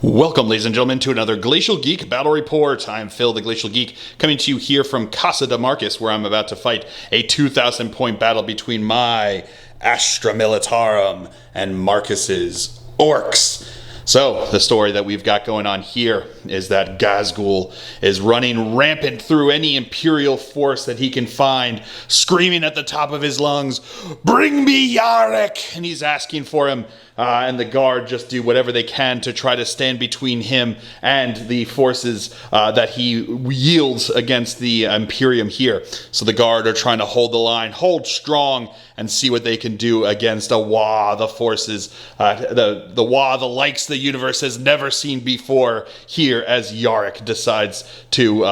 Welcome, ladies and gentlemen, to another Glacial Geek Battle Report. I'm Phil, the Glacial Geek, coming to you here from Casa de Marcus, where I'm about to fight a 2,000-point battle between my Astra Militarum and Marcus's Orks. So, the story that we've got going on here is that Ghazghkull is running rampant through any Imperial force that he can find, screaming at the top of his lungs, "Bring me YARRICK!" And he's asking for him, and the Guard just do whatever they can to try to stand between him and the forces that he yields against the Imperium here. So the Guard are trying to hold the line, hold strong, and see what they can do against a WAAAGH, the forces, the WAAAGH, the likes the universe has never seen before, here as YARRICK decides to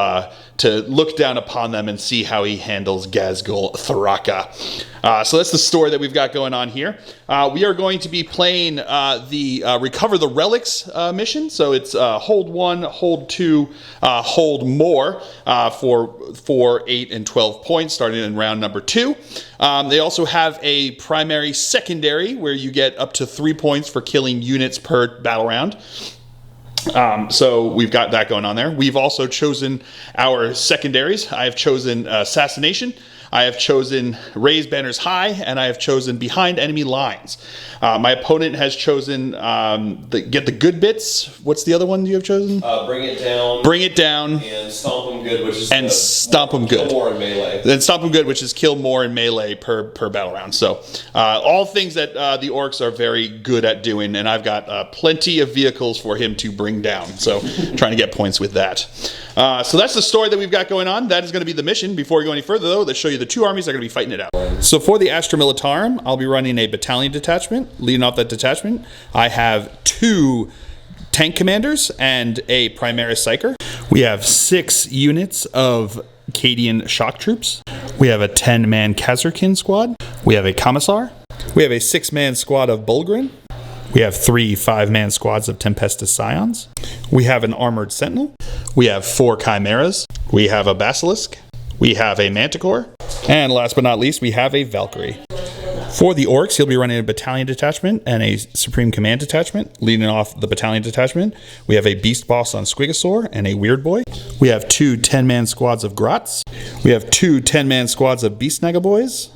look down upon them and see how he handles Ghazghkull Thraka. So that's the story that we've got going on here. We are going to be playing the Recover the Relics mission. So it's hold 1, hold 2, hold more for 4, 8, and 12 points starting in round number 2. They also have a primary secondary where you get up to 3 points for killing units per battle round. So we've got that going on there. We've also chosen our secondaries. I have chosen Assassination, I have chosen Raise Banners High, and I have chosen Behind Enemy Lines. My opponent has chosen Get the Good Bits. What's the other one you have chosen? Bring It Down. Bring It Down. And Stomp 'em Good, which is Stomp 'em Good. Kill more in melee. Then Stomp 'em Good, which is kill more in melee per battle round. So all things that the Orks are very good at doing, and I've got plenty of vehicles for him to bring down. So trying to get points with that. So that's the story that we've got going on. That is going to be the mission. Before we go any further, though, let's show you the two armies that are going to be fighting it out. So for the Astra Militarum, I'll be running a battalion detachment. Leading off that detachment, I have 2 tank commanders and a Primaris Psyker. We have 6 units of Cadian shock troops. We have a 10-man Ghazghkull squad. We have a Commissar. We have a 6-man squad of Bulgrin. We have 3 5-man squads of Tempestus Scions. We have an armored Sentinel. We have 4 Chimeras. We have a Basilisk. We have a Manticore. And last but not least, we have a Valkyrie. For the Orks, he'll be running a battalion detachment and a Supreme Command detachment. Leading off the battalion detachment, we have a Beast Boss on Squigosaur and a Weird Boy. We have 2 10-man squads of Grots. We have 2 10-man squads of Beast Snagaboys.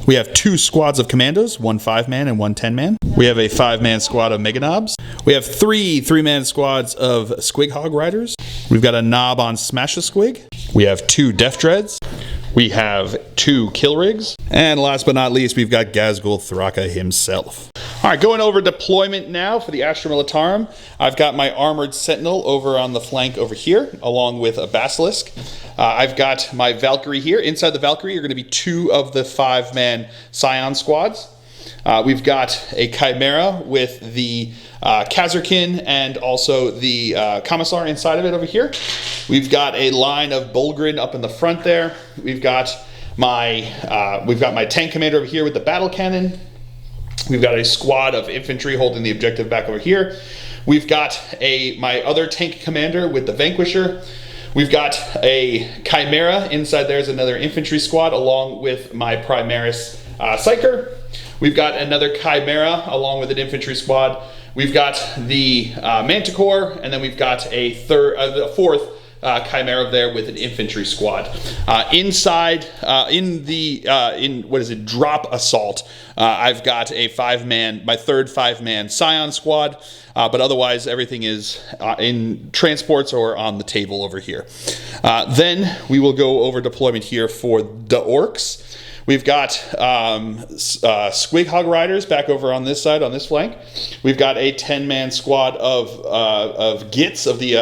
We have 2 squads of Commandos, 1 5-man and 1 10-man. We have a 5-man squad of Meganobs. We have 3 3-man squads of Squighog Riders. We've got a Knob on Smash-a-Squig. We have 2 Death Dreads. We have 2 Kill Rigs. And last but not least, we've got Ghazghkull Thraka himself. All right, going over deployment now for the Astra Militarum. I've got my Armored Sentinel over on the flank over here, along with a Basilisk. I've got my Valkyrie here. Inside the Valkyrie are going to be 2 of the 5-man Scion squads. We've got a Chimera with the Ghazghkull and also the Commissar inside of it over here. We've got a line of Bulgrin up in the front there. We've got my tank commander over here with the battle cannon. We've got a squad of infantry holding the objective back over here. We've got my other tank commander with the Vanquisher. We've got a Chimera. Inside there's another infantry squad along with my Primaris Psyker. We've got another Chimera along with an infantry squad. We've got the Manticore, and then we've got a 4th Chimera there with an infantry squad. Inside, in Drop Assault, I've got a 5-man, my 3rd 5-man Scion squad, but otherwise everything is in transports or on the table over here. Then we will go over deployment here for the Orks. We've got Squighog Riders back over on this side, on this flank. We've got a 10-man squad of Gits, of the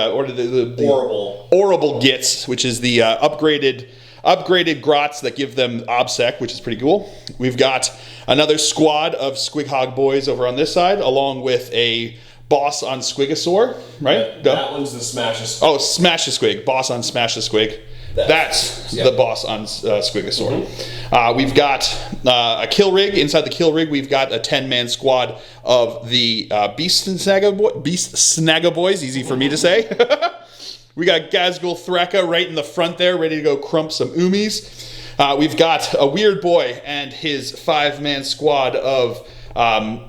Horrible Gits, which is the upgraded Grots that give them OBSEC, which is pretty cool. We've got another squad of Squighog Boys over on this side, along with a Boss on Squigosaur, right? That one's the Smash-a-Squig. Oh, Smash-a-Squig. Boss on Smash-a-Squig. That's the boss on Squigosaur. Mm-hmm. We've got a kill rig. Inside the kill rig, we've got a 10-man squad of the Beast Snagaboys. Easy for me to say. We got Ghazghkull Thraka right in the front there, ready to go crump some Umis. We've got a Weird Boy and his 5-man squad of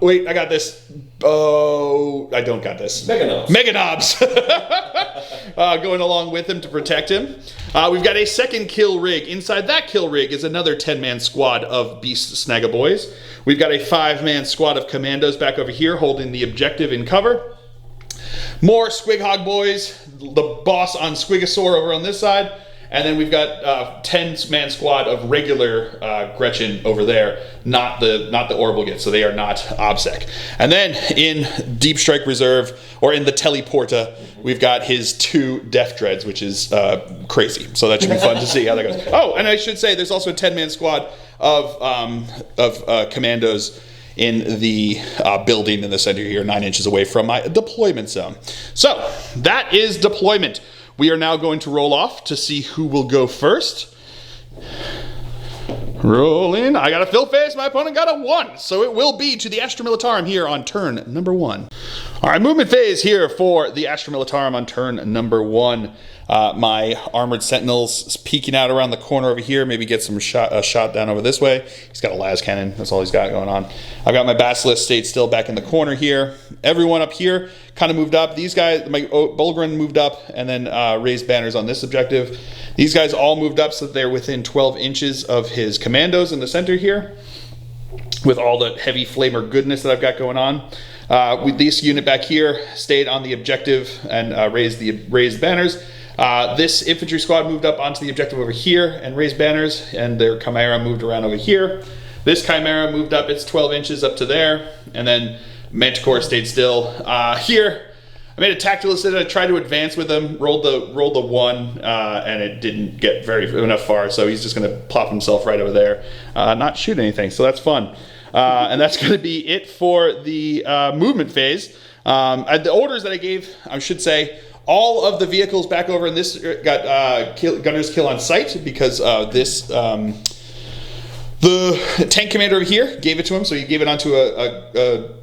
Wait, I got this. Oh, I don't got this. Mega Knobs. Going along with him to protect him. We've got a second kill rig. Inside that kill rig is another 10-man squad of Beast Snagaboys. We've got a 5-man squad of commandos back over here holding the objective in cover. More Squighog boys, the boss on Squigosaur over on this side. And then we've got a 10-man squad of regular Gretchen over there, not the Orbital Git, so they are not OBSEC. And then in Deep Strike Reserve, or in the Teleporta, we've got his 2 Death Dreads, which is crazy. So that should be fun to see how that goes. Oh, and I should say there's also a 10-man squad of commandos in the building in the center here, 9 inches away from my deployment zone. So that is deployment. We are now going to roll off to see who will go first. Roll in. I got a fill face. My opponent got a 1. So it will be to the Astra Militarum here on turn number 1. All right, movement phase here for the Astra Militarum on turn number 1. My armored sentinels peeking out around the corner over here. Maybe get some shot down over this way. He's got a las cannon. That's all he's got going on. I've got my basilisk stayed still back in the corner here. Everyone up here kind of moved up. These guys, my Bulgren moved up and then raised banners on this objective. These guys all moved up so that they're within 12 inches of his commandos in the center here, with all the heavy flamer goodness that I've got going on. With this unit back here stayed on the objective and raised banners. This infantry squad moved up onto the objective over here and raised banners, and their Chimera moved around over here. This Chimera moved up its 12 inches up to there, and then Manticore stayed still. Here, I made a tactical decision. I tried to advance with him, rolled the 1, and it didn't get enough far, so he's just going to plop himself right over there, not shoot anything, so that's fun. And that's going to be it for the movement phase. The orders that I gave, I should say, all of the vehicles back over in this got Gunner's Kill on sight, because the tank commander over here gave it to him, so he gave it onto a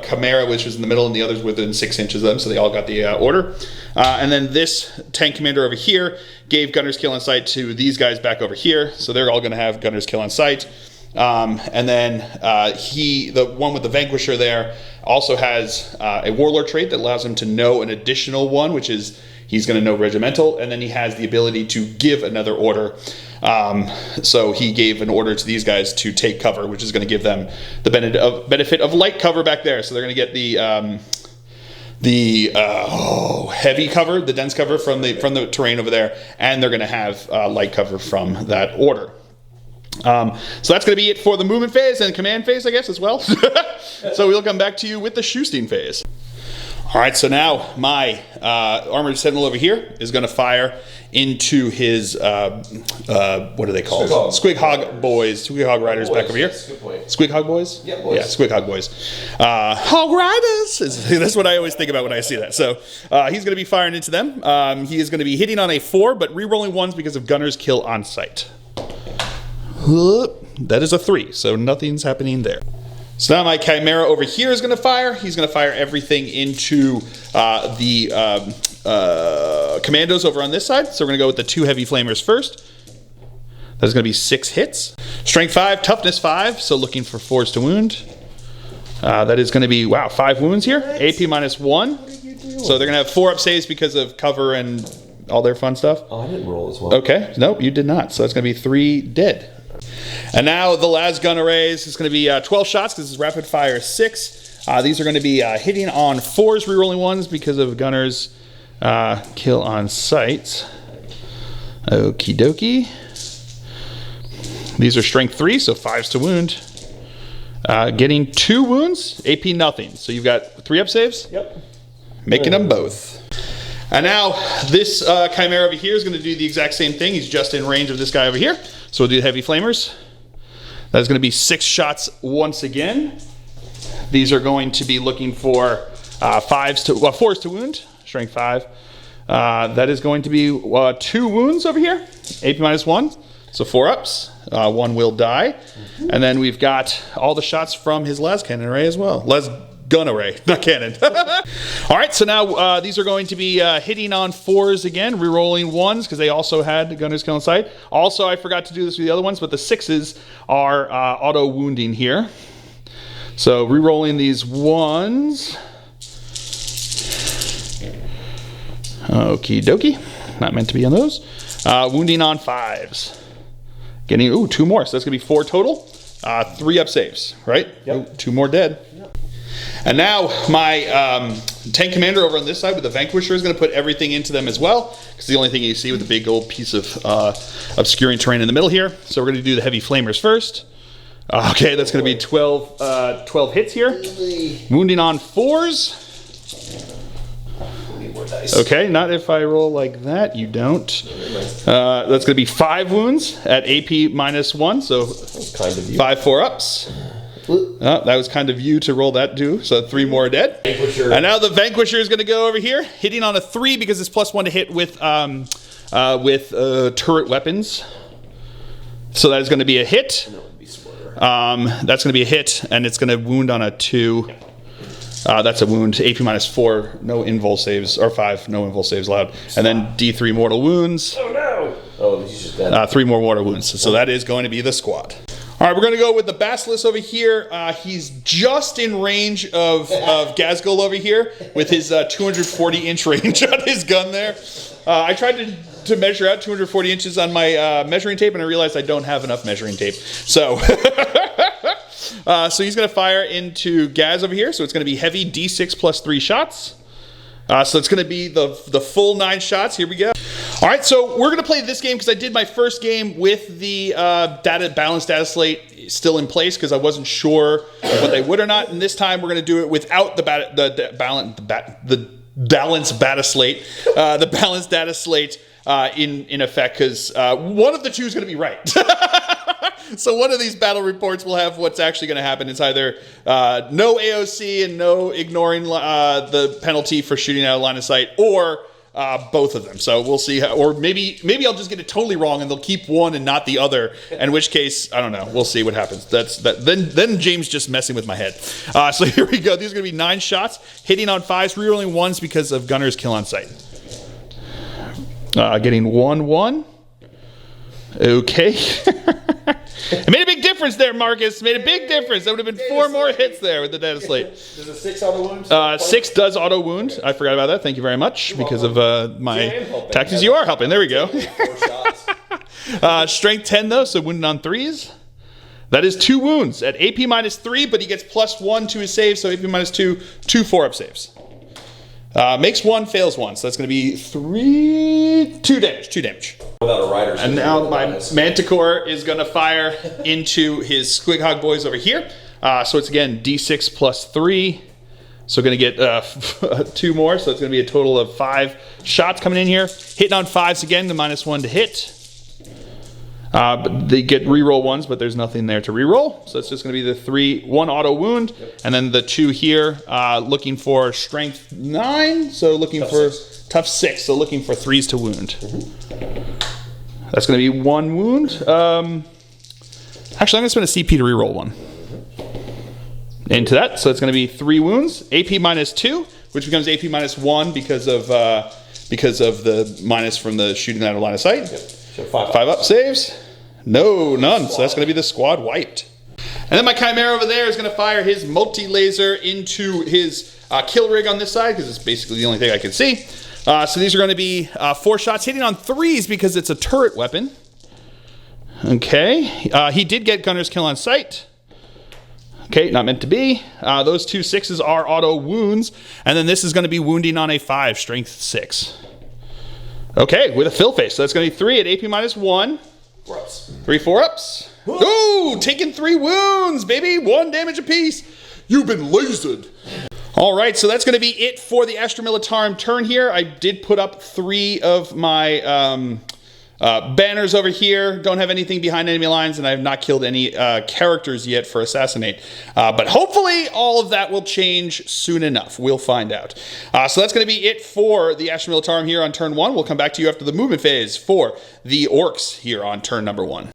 Chimera, which was in the middle, and the others within 6 inches of them, so they all got the order. And then this tank commander over here gave Gunner's Kill on sight to these guys back over here, so they're all going to have Gunner's Kill on sight. And then the one with the Vanquisher there also has a Warlord trait that allows him to know an additional 1, which is he's going to know Regimental, and then he has the ability to give another order. So he gave an order to these guys to take cover, which is going to give them the benefit of light cover back there. So they're going to get the heavy cover, the dense cover from the terrain over there, and they're going to have light cover from that order. So that's going to be it for the movement phase and command phase, I guess, as well. So we'll come back to you with the Schusting phase. All right, so now my armored sentinel over here is going to fire into his, what are they called? Squighog boys, Squighog riders back over here. Good point. Squighog boys? Yeah, boys. Yeah, Squighog boys. Hog riders! That's what I always think about when I see that. So he's going to be firing into them. He is going to be hitting on a 4, but re-rolling 1s because of Gunner's Kill on sight. That is a 3, so nothing's happening there. So now my Chimera over here is going to fire. He's going to fire everything into the commandos over on this side. So we're going to go with the 2 heavy flamers first. That's going to be 6 hits. Strength 5, toughness 5, so looking for 4s to wound. That is going to be, 5 wounds here. AP minus 1. So they're going to have 4 up saves because of cover and all their fun stuff. Oh, I didn't roll as well. Okay, nope, you did not. So that's going to be 3 dead. And now the las gun arrays is going to be 12 shots because it's rapid fire 6. These are going to be hitting on 4s, rerolling 1s because of Gunner's Kill on sight. Okie dokie. These are strength 3, so 5s to wound. Getting 2 wounds, AP nothing. So you've got 3 up saves? Yep. Making them both. And now this Chimera over here is going to do the exact same thing. He's just in range of this guy over here. So we'll do heavy flamers. That's going to be 6 shots once again. These are going to be looking for 4s to wound, strength 5. That is going to be 2 wounds over here, AP minus 1. So 4 ups, 1 will die. And then we've got all the shots from his las cannon array as well. Las gun array, not cannon. All right, so now these are going to be hitting on 4s again, re-rolling 1s because they also had Gunner's Kill on sight. Also, I forgot to do this with the other ones, but the 6s are auto-wounding here. So re-rolling these ones. Okie dokie. Not meant to be on those. Wounding on 5s. Getting, ooh, 2 more. So that's going to be 4 total. 3 up saves, right? Yep. Ooh, 2 more dead. Yep. And now my tank commander over on this side with the Vanquisher is going to put everything into them as well. Because the only thing you see with the big old piece of obscuring terrain in the middle here. So we're going to do the heavy flamers first. Okay, that's going to be 12 hits here. Wounding on 4s. Okay, not if I roll like that. You don't. That's going to be 5 wounds at AP -1, so Kind of you. 5 4-ups. That was kind of you to roll that too. So 3 more dead. Vanquisher. And now the Vanquisher is going to go over here, hitting on a 3 because it's +1 to hit with turret weapons. So that is going to be a hit. That's going to be a hit, and it's going to wound on a 2. That's a wound. AP -4, no invul saves, or 5, no invul saves allowed. And then D3 mortal wounds. Oh no! Oh, he's just dead. 3 more mortal wounds. So that is going to be the squad. All right, we're going to go with the Basilisk over here. He's just in range of Ghazghkull over here with his 240-inch range on his gun there. I tried to measure out 240 inches on my measuring tape, and I realized I don't have enough measuring tape. So... so he's going to fire into Gaz over here. So it's going to be heavy D6 +3 shots. So it's going to be the full 9 shots. Here we go. All right, so we're going to play this game because I did my first game with the balanced data slate still in place because I wasn't sure what they would or not. And this time we're going to do it without the balanced data slate. The balanced data slate in effect because one of the two is going to be right. So one of these battle reports will have what's actually going to happen. It's either no AOC and no ignoring the penalty for shooting out of line of sight, or both of them. So we'll see. Or maybe I'll just get it totally wrong and they'll keep one and not the other. In which case, I don't know. We'll see what happens. Then James just messing with my head. So here we go. These are going to be 9 shots, hitting on 5s, rerolling 1s because of Gunner's kill on sight. Getting 1-1. Okay. It made a big difference there, Marcus. Made a big difference. That would have been 4 more hits there with the data slate. Does a 6 auto wound? 6 does auto wound. I forgot about that. Thank you very much because of my tactics. You are helping. There we go. 4 shots. Strength 10 though, so wounded on 3s. That is 2 wounds at AP -3, but he gets +1 to his save, so AP -2, 2 4-up saves. Makes 1, fails 1, so that's going to be 2 damage. 2 damage. Without a rider. And now my Manticore is going to fire into his Squighog boys over here. So it's again D6 +3. So going to get 2 more. So it's going to be a total of 5 shots coming in here. Hitting on 5s again, the -1 to hit. But they get reroll 1s, but there's nothing there to reroll. So it's just going to be the 1 auto wound. Yep. And then the 2 here, looking for strength 9. So looking for tough 6. So looking for 3s to wound. That's going to be 1 wound. Actually, I'm going to spend a CP to reroll 1 into that. So it's going to be 3 wounds. AP -2, which becomes AP -1 because of the minus from the shooting out of line of sight. Yep. So 5 up saves. No, none. So that's going to be the squad wiped. And then my Chimera over there is going to fire his multi-laser into his kill rig on this side because it's basically the only thing I can see. So these are going to be 4 shots, hitting on 3s because it's a turret weapon. Okay. He did get Gunner's kill on sight. Okay, not meant to be. Those 2 6s are auto wounds. And then this is going to be wounding on a 5, strength 6. Okay, with a fill face. So that's going to be 3 at AP -1. 3 4-ups. Ooh, taking 3 wounds, baby. 1 damage apiece. You've been lasered. All right, so that's going to be it for the Astra Militarum turn here. I did put up 3 of my banners over here. Don't have anything behind enemy lines, and I have not killed any characters yet for Assassinate. But hopefully all of that will change soon enough. We'll find out. So that's going to be it for the Astra Militarum here on turn 1. We'll come back to you after the movement phase for the Orks here on turn number 1.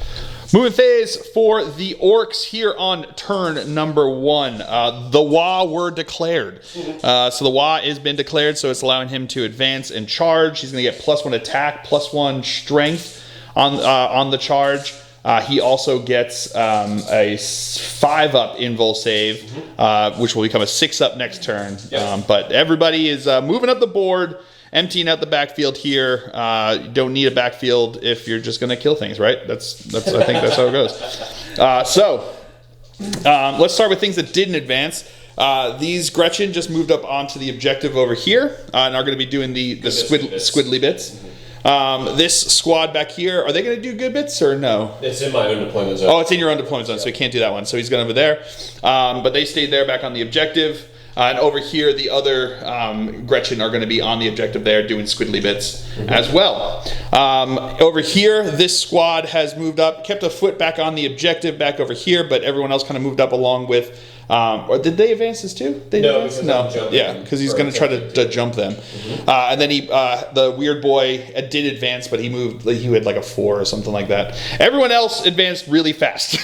Movement phase for the Orks here on turn number 1. The WAAAGH were declared. So the WAAAGH has been declared, so it's allowing him to advance and charge. He's going to get +1 attack, +1 strength on the charge. He also gets a 5-up invul save, which will become a 6-up next turn. Yep. But everybody is moving up the board, emptying out the backfield here. You don't need a backfield if you're just going to kill things, right? That's I think that's how it goes. Let's start with things that didn't advance. These Gretchen just moved up onto the objective over here and are going to be doing the squiddly bits. This squad back here, are they going to do good bits or no? It's in my own deployment zone. Oh, it's in your own deployment zone, so you can't do that one. So he's going over there. But they stayed there back on the objective. And over here, the other Gretchen are going to be on the objective there doing squiddly bits as well. Over here, this squad has moved up, kept a foot back on the objective back over here, but everyone else kind of moved up along with... or did they advance this too? They no, yeah, because he's going to try to jump them. And then the weird boy did advance, but he moved. He had like a 4 or something like that. Everyone else advanced really fast.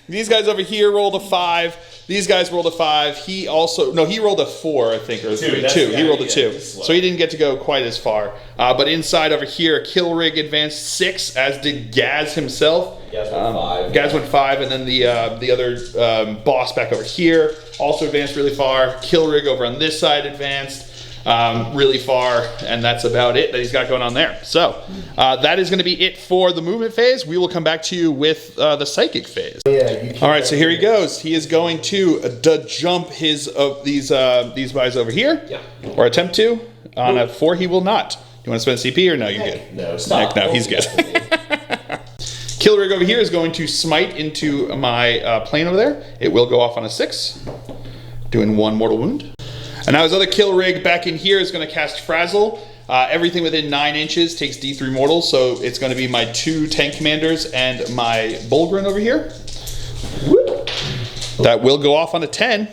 These guys over here rolled a 5. These guys rolled a 5. He rolled a 4, I think, or 2. He rolled a 2, so he didn't get to go quite as far. But inside over here, Killrig advanced 6, as did Gaz himself. Gaz went 5. Gaz went 5, and then the other boss back over here also advanced really far. Killrig over on this side advanced really far, and that's about it that he's got going on there. So that is going to be it for the movement phase. We will come back to you with the psychic phase. All right, so here he goes. He is going to jump these guys over here, or attempt to. On a 4, he will not. Do you want to spend CP or no? You're good. No, stop. No, he's good. Killrig over here is going to smite into my plane over there. It will go off on a 6, doing 1 mortal wound. And now his other Killrig back in here is going to cast Frazzle. Everything within 9 inches takes D3 mortals, so it's going to be my 2 tank commanders and my Bulgrin over here. That will go off on a 10. Right.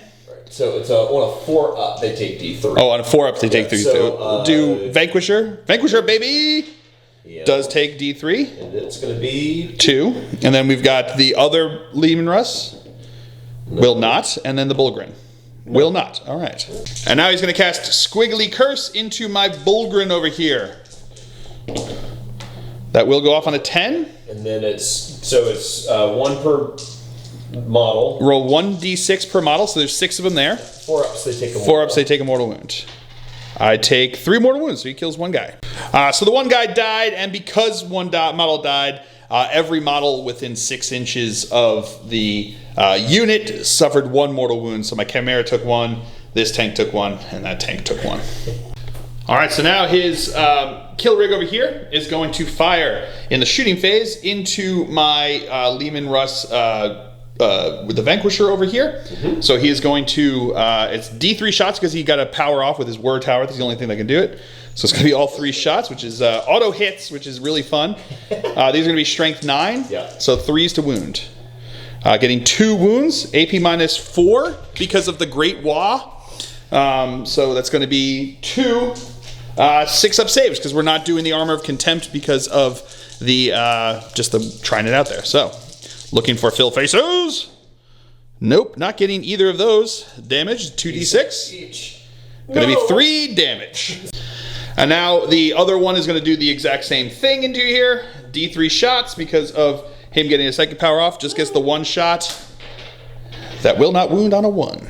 So it's on a 4-up, they take D3. Oh, on a 4-up, they take D3. So, do Vanquisher. Vanquisher, baby! Yep. Does take D3. And it's going to be 2. And then we've got the other Lehman Russ. No. Will not. And then the Bulgrin. No. Will not. All right. And now he's going to cast Squiggly Curse into my Bulgrin over here. That will go off on a 10. And then it's 1 per model. Roll 1d6 per model, so there's 6 of them there. 4-ups, they take a mortal. 4-ups, they take a mortal wound. I take 3 mortal wounds, so he kills 1 guy. So the 1 guy died, and because 1 model died, every model within 6 inches of the unit suffered 1 mortal wound. So my Chimera took 1, this tank took 1, and that tank took 1. All right, so now his Killrig over here is going to fire in the shooting phase into my Lehman Russ with the Vanquisher over here. So he is going to, it's D3 shots because he got to power off with his Whir Tower. That's the only thing that can do it. So it's going to be all 3 shots, which is auto hits, which is really fun. These are going to be strength 9, so 3s to wound. Getting 2 wounds, AP minus 4 because of the Great WAAAGH. So that's going to be 2 6-up saves because we're not doing the Armor of Contempt because of the just the trying it out there. So looking for fill faces. Nope, not getting either of those. Damage, 2d6. Each. Going to be 3 damage. And now the other one is going to do the exact same thing into here. D3 shots because of him getting a psychic power off. Just gets the 1 shot. That will not wound on a 1.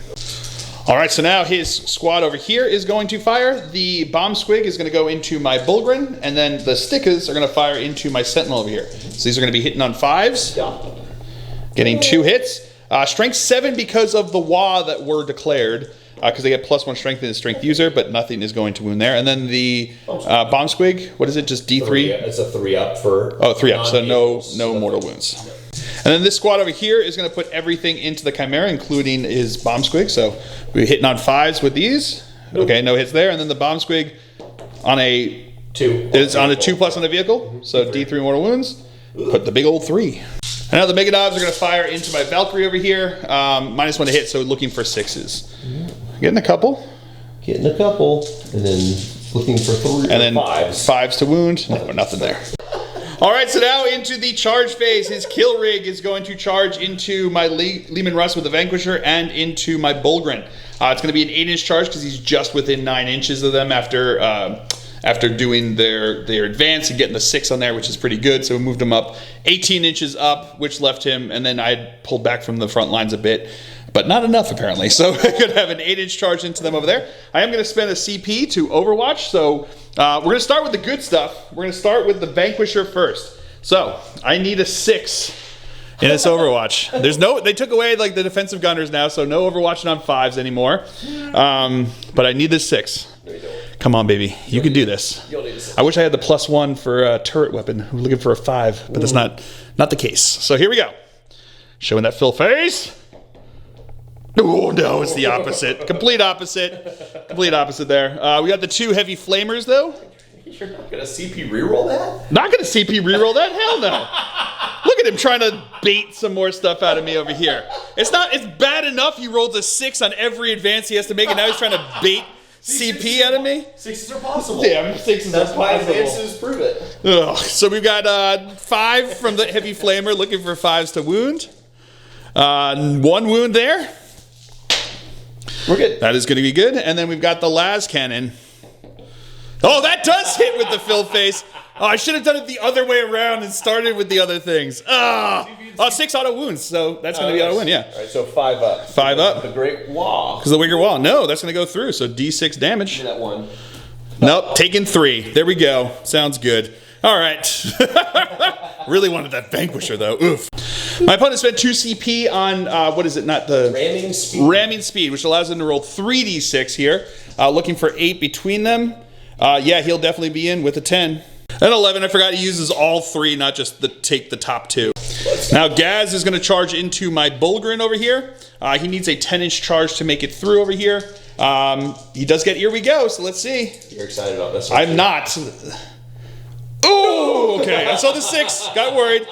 All right, so now his squad over here is going to fire. The bomb squig is going to go into my Bulgrin, and then the stickers are going to fire into my Sentinel over here. So these are going to be hitting on 5s. Getting 2 hits. Strength 7 because of the WAAAGH that were declared. Because they get +1 strength in the strength user, but nothing is going to wound there. And then the bomb squig, what is it? Just D3? It's a 3-up for... Oh, 3-up, so no mortal wounds. And then this squad over here is going to put everything into the Chimera, including his bomb squig. So we're hitting on 5s with these. Okay, no hits there. And then the bomb squig on a 2. It's on a 2+ on the vehicle. So D3 mortal wounds. Put the big old 3. And now the Megadovs are going to fire into my Valkyrie over here. -1 to hit, so looking for 6s. Getting a couple. And then looking for 3 and then 5s. 5s to wound. No, nothing there. All right, so now into the charge phase. His Killrig is going to charge into my Lehman Russ with the Vanquisher and into my Bulgrin. It's going to be an 8-inch charge because he's just within 9 inches of them after after doing their advance and getting the 6 on there, which is pretty good. So we moved him up 18 inches up, which left him, and then I pulled back from the front lines a bit, but not enough apparently. So I could have an 8-inch charge into them over there. I am going to spend a CP to Overwatch, so we're going to start with the good stuff. We're going to start with the Vanquisher first. So I need a 6 in this Overwatch. They took away like the defensive gunners now, so no Overwatching on 5s anymore. But I need this 6. No, you don't. Come on, baby. You can do this. You'll need a 6. I wish I had the +1 for a turret weapon. I'm looking for a 5, but that's not the case. So here we go. Showing that Phil face. Oh, no, it's the opposite. Complete opposite. Complete opposite there. We got the 2 heavy flamers, though. You're not going to CP reroll that? Not going to CP reroll that? Hell no. Look at him trying to bait some more stuff out of me over here. It's bad enough he rolled a 6 on every advance he has to make, and now he's trying to bait CP out of me? 6s are possible. Yeah, 6s That's are why possible. advances prove it. Ugh. So we've got 5 from the heavy flamer, looking for 5s to wound. 1 wound there. We're good. That is going to be good. And then we've got the las cannon. Oh, that does hit with the Phil face. Oh, I should have done it the other way around and started with the other things. Oh, 6 auto wounds, so that's going to be auto win, yeah. All right, so 5 up. 5 up. The Great WAAAGH. Because the Wicker Wall. No, that's going to go through, so D6 damage. That one. Nope, taking 3. There we go. Sounds good. All right. Really wanted that Vanquisher, though. Oof. My opponent spent 2 CP on, what is it, not the... Ramming speed. Ramming speed, which allows him to roll 3d6 here. Looking for 8 between them. Yeah, he'll definitely be in with a 10. At 11, I forgot he uses all 3, not just take the top 2. Now, Gaz is going to charge into my Bulgrin over here. He needs a 10-inch charge to make it through over here. He does get Here We Go, so let's see. You're excited about this one? I'm not. Oh, okay. I saw the 6. Got worried.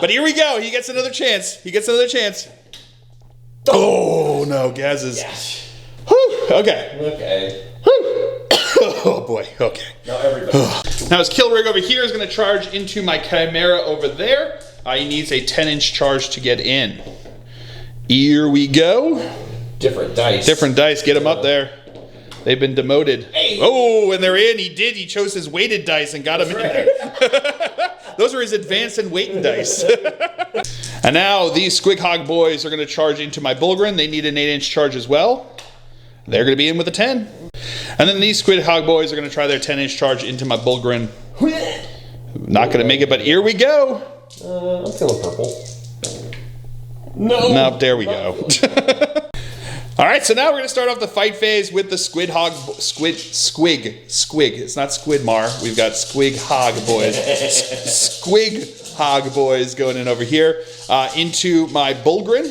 But here we go. He gets another chance. He gets another chance. Oh, no. Gaz is... Yes. Whew. Okay. Okay. Oh, boy. Okay. Now everybody. Now his kill rig over here is going to charge into my Chimera over there. He needs a 10-inch charge to get in. Here we go. Different dice. Different dice. Get them up there. They've been demoted. Hey. Oh, and they're in. He did. He chose his weighted dice and got them in there. Those are his advanced and weighted dice. And now these Ghazghkull boys are going to charge into my Bulgrin. They need an 8-inch charge as well. They're going to be in with a 10. And then these Ghazghkull boys are going to try their 10-inch charge into my Bulgrin. Not going to make it, but here we go. I'm feeling purple. No. No, there we go. All right, so now we're going to start off the fight phase with the Squig. It's not Squidmar. We've got Ghazghkull boys. Ghazghkull boys going in over here into my Bulgrin.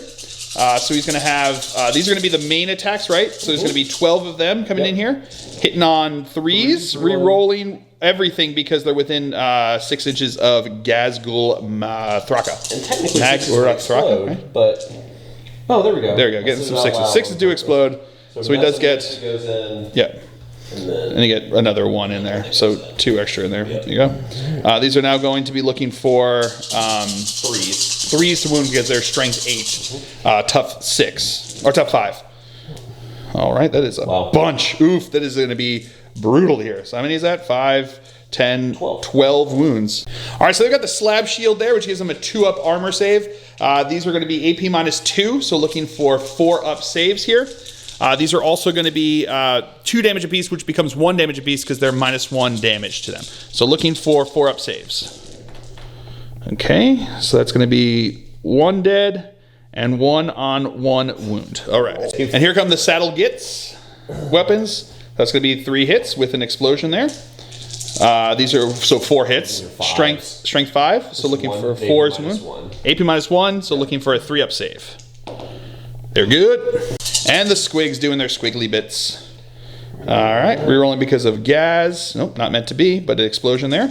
So he's going to have, these are going to be the main attacks, right? So there's going to be 12 of them coming in here. Hitting on 3s, re-rolling everything because they're within 6 inches of Ghazghkull Thraka. And technically, Thraka, right? But... Oh, there we go. There we go. Getting some 6s. 6s do explode. So he does get... Goes in, yeah. And you get another 1 in there. So 2 extra in there. There you go. These are now going to be looking for... 3s. 3s to wound because they're strength 8. Tough 6. Or tough 5. All right. That is a bunch. Oof. That is going to be brutal here. So how many is that? 5, 10, 12 wounds. All right. So they've got the slab shield there, which gives them a 2-up armor save. These are going to be AP -2. So looking for 4-up saves here. These are also going to be 2 damage apiece, which becomes 1 damage apiece because they're -1 damage to them. So looking for 4-up saves. Okay, so that's going to be 1 dead and 1 on 1 wound. All right, and here come the Saddle Gits weapons. That's going to be 3 hits with an explosion there. These are 4 hits. Strength 5. So looking for 4's wound. AP -1. So looking for a 3-up save. They're good. And the Squigs doing their squiggly bits. All right, rerolling because of Gaz. Nope, not meant to be, but an explosion there.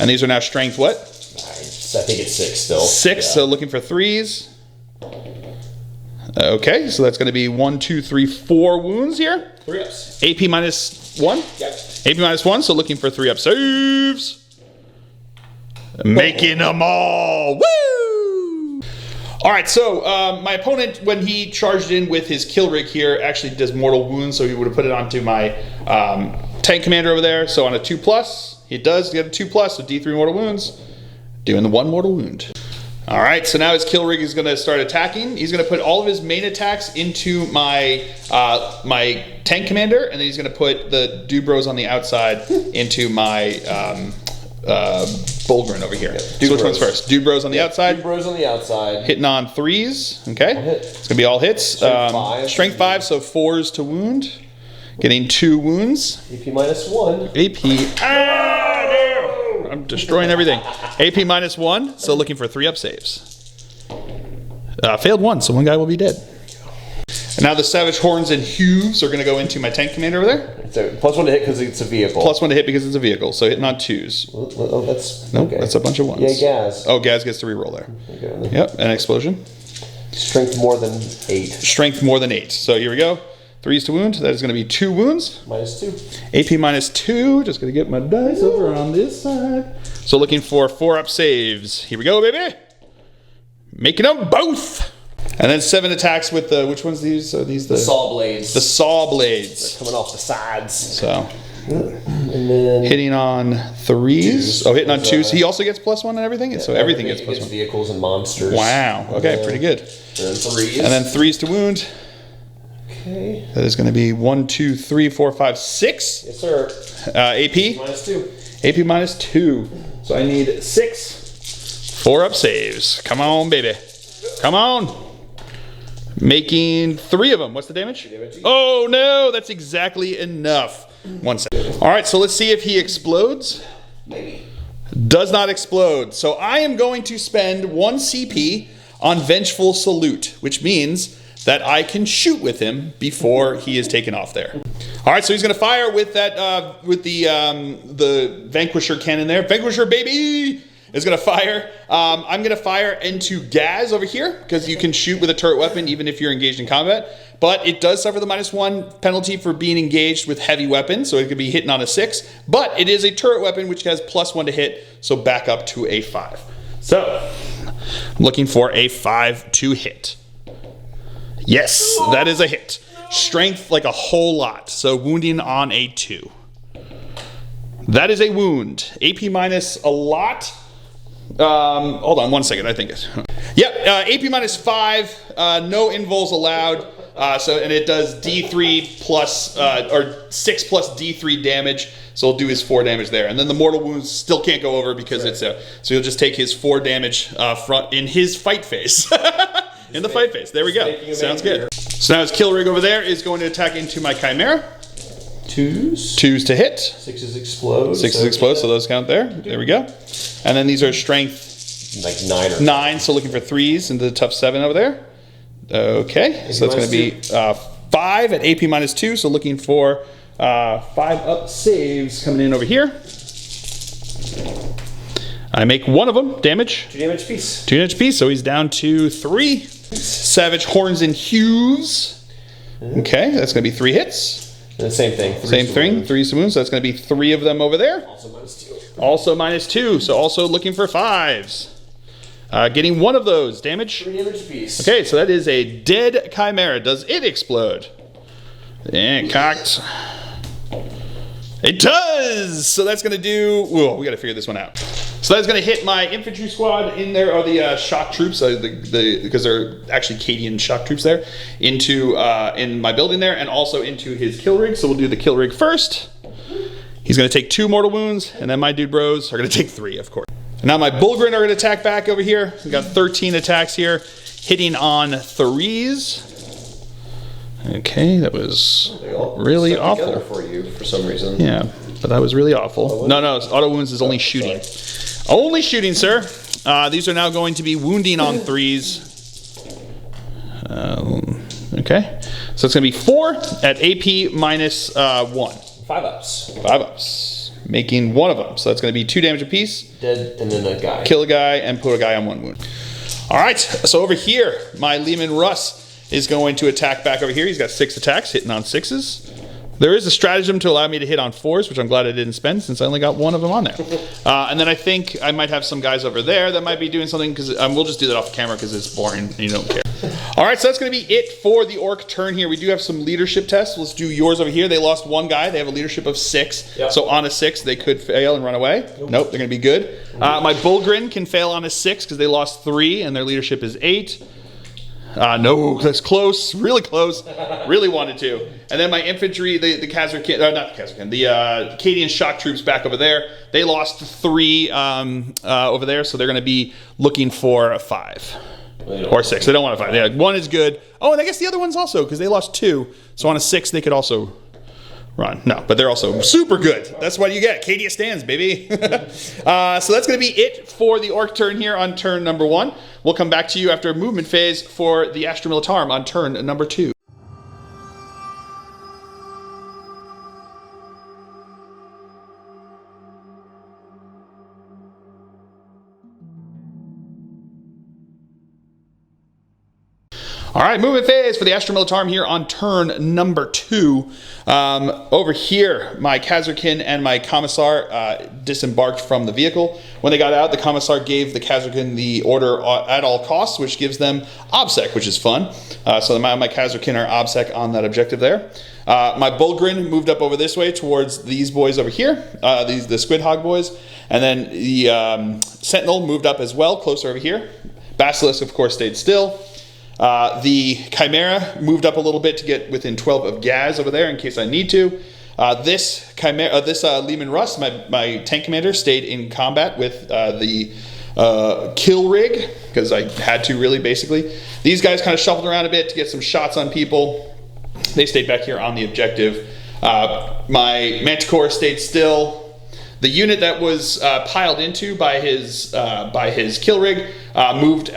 And these are now strength what? I think it's 6 still. 6, so looking for 3s. Okay, so that's going to be 1, 2, 3, 4 wounds here. 3-ups. AP -1? Yeah. AP -1, so looking for 3-up saves. Making them all. Woo! All right, so my opponent, when he charged in with his kill rig here, actually does mortal wounds, so he would have put it onto my tank commander over there. So on a 2+, he does get a 2+, so D3 mortal wounds, doing the 1 mortal wound. All right, so now his kill rig is going to start attacking. He's going to put all of his main attacks into my my tank commander, and then he's going to put the dude bros on the outside into my Bulgrin over here. So which one's first? Dude bros on the outside. Dude bros on the outside. Hitting on 3s. Okay, it's going to be all hits. Strength 5, so 4s to wound. Getting 2 wounds. AP -1. AP. I'm destroying everything. AP -1, so looking for 3 up saves. Failed 1, so 1 guy will be dead. And now the Savage Horns and Hooves are going to go into my tank commander over there. So +1 to hit because it's a vehicle. +1 to hit because it's a vehicle, so hitting on 2s. Oh, that's Nope, okay. that's a bunch of 1s. Yeah, Gaz. Oh, Gaz gets to reroll there. Okay. Yep, an explosion. Strength more than 8. Strength more than 8. So here we go. 3s to wound. That is going to be 2 wounds. -2. AP -2. Just going to get my dice over on this side. So looking for 4 up saves. Here we go, baby. Making them both. And then 7 attacks with the, which ones these? Are these the Saw blades. The saw blades. Coming off the sides. So And then hitting on 3s. Oh, hitting on 2s. He also gets +1 and everything? Yeah, so everything gets +1. Vehicles and monsters. Wow. Okay, pretty good. And then 3s. And then 3s to wound. Okay. That is going to be 1, 2, 3, 4, 5, 6. Yes, sir. AP. -2. AP -2. So I need 6 4 up saves. Come on, baby. Come on. Making 3 of them. What's the damage? Oh, no. That's exactly enough. 1 second. All right, so let's see if he explodes. Maybe. Does not explode. So I am going to spend 1 CP on Vengeful Salute, which means that I can shoot with him before he is taken off there. All right, so he's going to fire with that with the Vanquisher cannon there. Vanquisher, baby, is going to fire. I'm going to fire into Gaz over here because you can shoot with a turret weapon even if you're engaged in combat. But it does suffer the -1 penalty for being engaged with heavy weapons, so it could be hitting on a 6. But it is a turret weapon which has +1 to hit, so back up to a 5. So I'm looking for a 5 to hit. Yes, that is a hit. Strength like a whole lot. So wounding on a 2. That is a wound. AP minus a lot. Hold on 1 second, I think it. Yep, AP minus 5. No invols allowed. And it does D3 plus, or 6 plus D3 damage. So he'll do his 4 damage there. And then the mortal wounds still can't go over because it's a, so he'll just take his 4 damage front in his fight phase. In the fight phase. There we go. Sounds good. So now his kill rig over there is going to attack into my Chimera. 2s. 2s to hit. 6s explode. 6s explode, so those count there. There we go. And then these are strength like 9 or 9, so looking for 3s into the tough 7 over there. Okay, so that's going to be 5 at AP minus 2, so looking for 5 up saves coming in over here. I make 1 of them damage. 2 damage piece. 2 damage piece, so he's down to 3. Savage Horns and Hooves. Okay, that's going to be 3 hits. And the same thing. Same thing, 3 wounds, so that's going to be 3 of them over there. Also -2. Also -2, so also looking for 5s. Getting 1 of those damage. 3 damage piece. Okay, so that is a dead Chimera. Does it explode? And cocked. It does! So that's going to do... Whoa, we got to figure this one out. So that's going to hit my infantry squad in there, or the shock troops, because they're actually Cadian shock troops there, into in my building there, and also into his kill rig. So we'll do the kill rig first. He's going to take 2 mortal wounds, and then my dude bros are going to take 3, of course. And now my Bulgrin are going to attack back over here. We've got 13 attacks here, hitting on 3s. Okay, that was really awful For you for some reason. Yeah, but that was really awful. No, auto wounds is only shooting. Only shooting, sir. These are now going to be wounding on 3s. Okay, so it's going to be 4 at AP minus 1. 5 ups. 5 ups. Making 1 of them. So that's going to be 2 damage apiece. Dead, and then a guy. Kill a guy and put a guy on 1 wound. All right, so over here, my Lehman Russ is going to attack back over here. He's got 6 attacks, hitting on 6s. There is a stratagem to allow me to hit on 4s, which I'm glad I didn't spend since I only got 1 of them on there. And then I think I might have some guys over there that might be doing something, because we'll just do that off camera because it's boring and you don't care. All right, so that's going to be it for the orc turn here. We do have some leadership tests. Let's do yours over here. They lost one guy. They have a leadership of 6. Yep. So on a 6, they could fail and run away. Nope, they're going to be good. My Bullgrin can fail on a 6 because they lost 3 and their leadership is 8. No, that's close. Really close. Really wanted to. And then my infantry, the Ghazghkull, not the Ghazghkull, the Acadian shock troops back over there. They lost 3 over there, so they're going to be looking for a 5. Or 6. They don't want a 5. Yeah, 1 is good. Oh, and I guess the other one's also, because they lost 2. So on a 6, they could also run. No, but they're also super good. That's what you get. Acadia stands, baby. So that's going to be it for the orc turn here on turn number 1. We'll come back to you after a movement phase for the Astra Militarum on turn number 2. All right, movement phase for the Astra Militarum here on turn number 2. Over here, my Ghazghkull and my Commissar disembarked from the vehicle. When they got out, the Commissar gave the Ghazghkull the order at all costs, which gives them OBSEC, which is fun. So my Ghazghkull are OBSEC on that objective there. My Bullgrin moved up over this way towards these boys over here, the Squid Hog boys. And then the Sentinel moved up as well, closer over here. Basilisk, of course, stayed still. The Chimera moved up a little bit to get within 12 of Gaz over there in case I need to. This Lehman Russ, my tank commander, stayed in combat with the kill rig because I had to, really, basically. These guys kind of shuffled around a bit to get some shots on people. They stayed back here on the objective. My Manticore stayed still. The unit that was piled into by his kill rig moved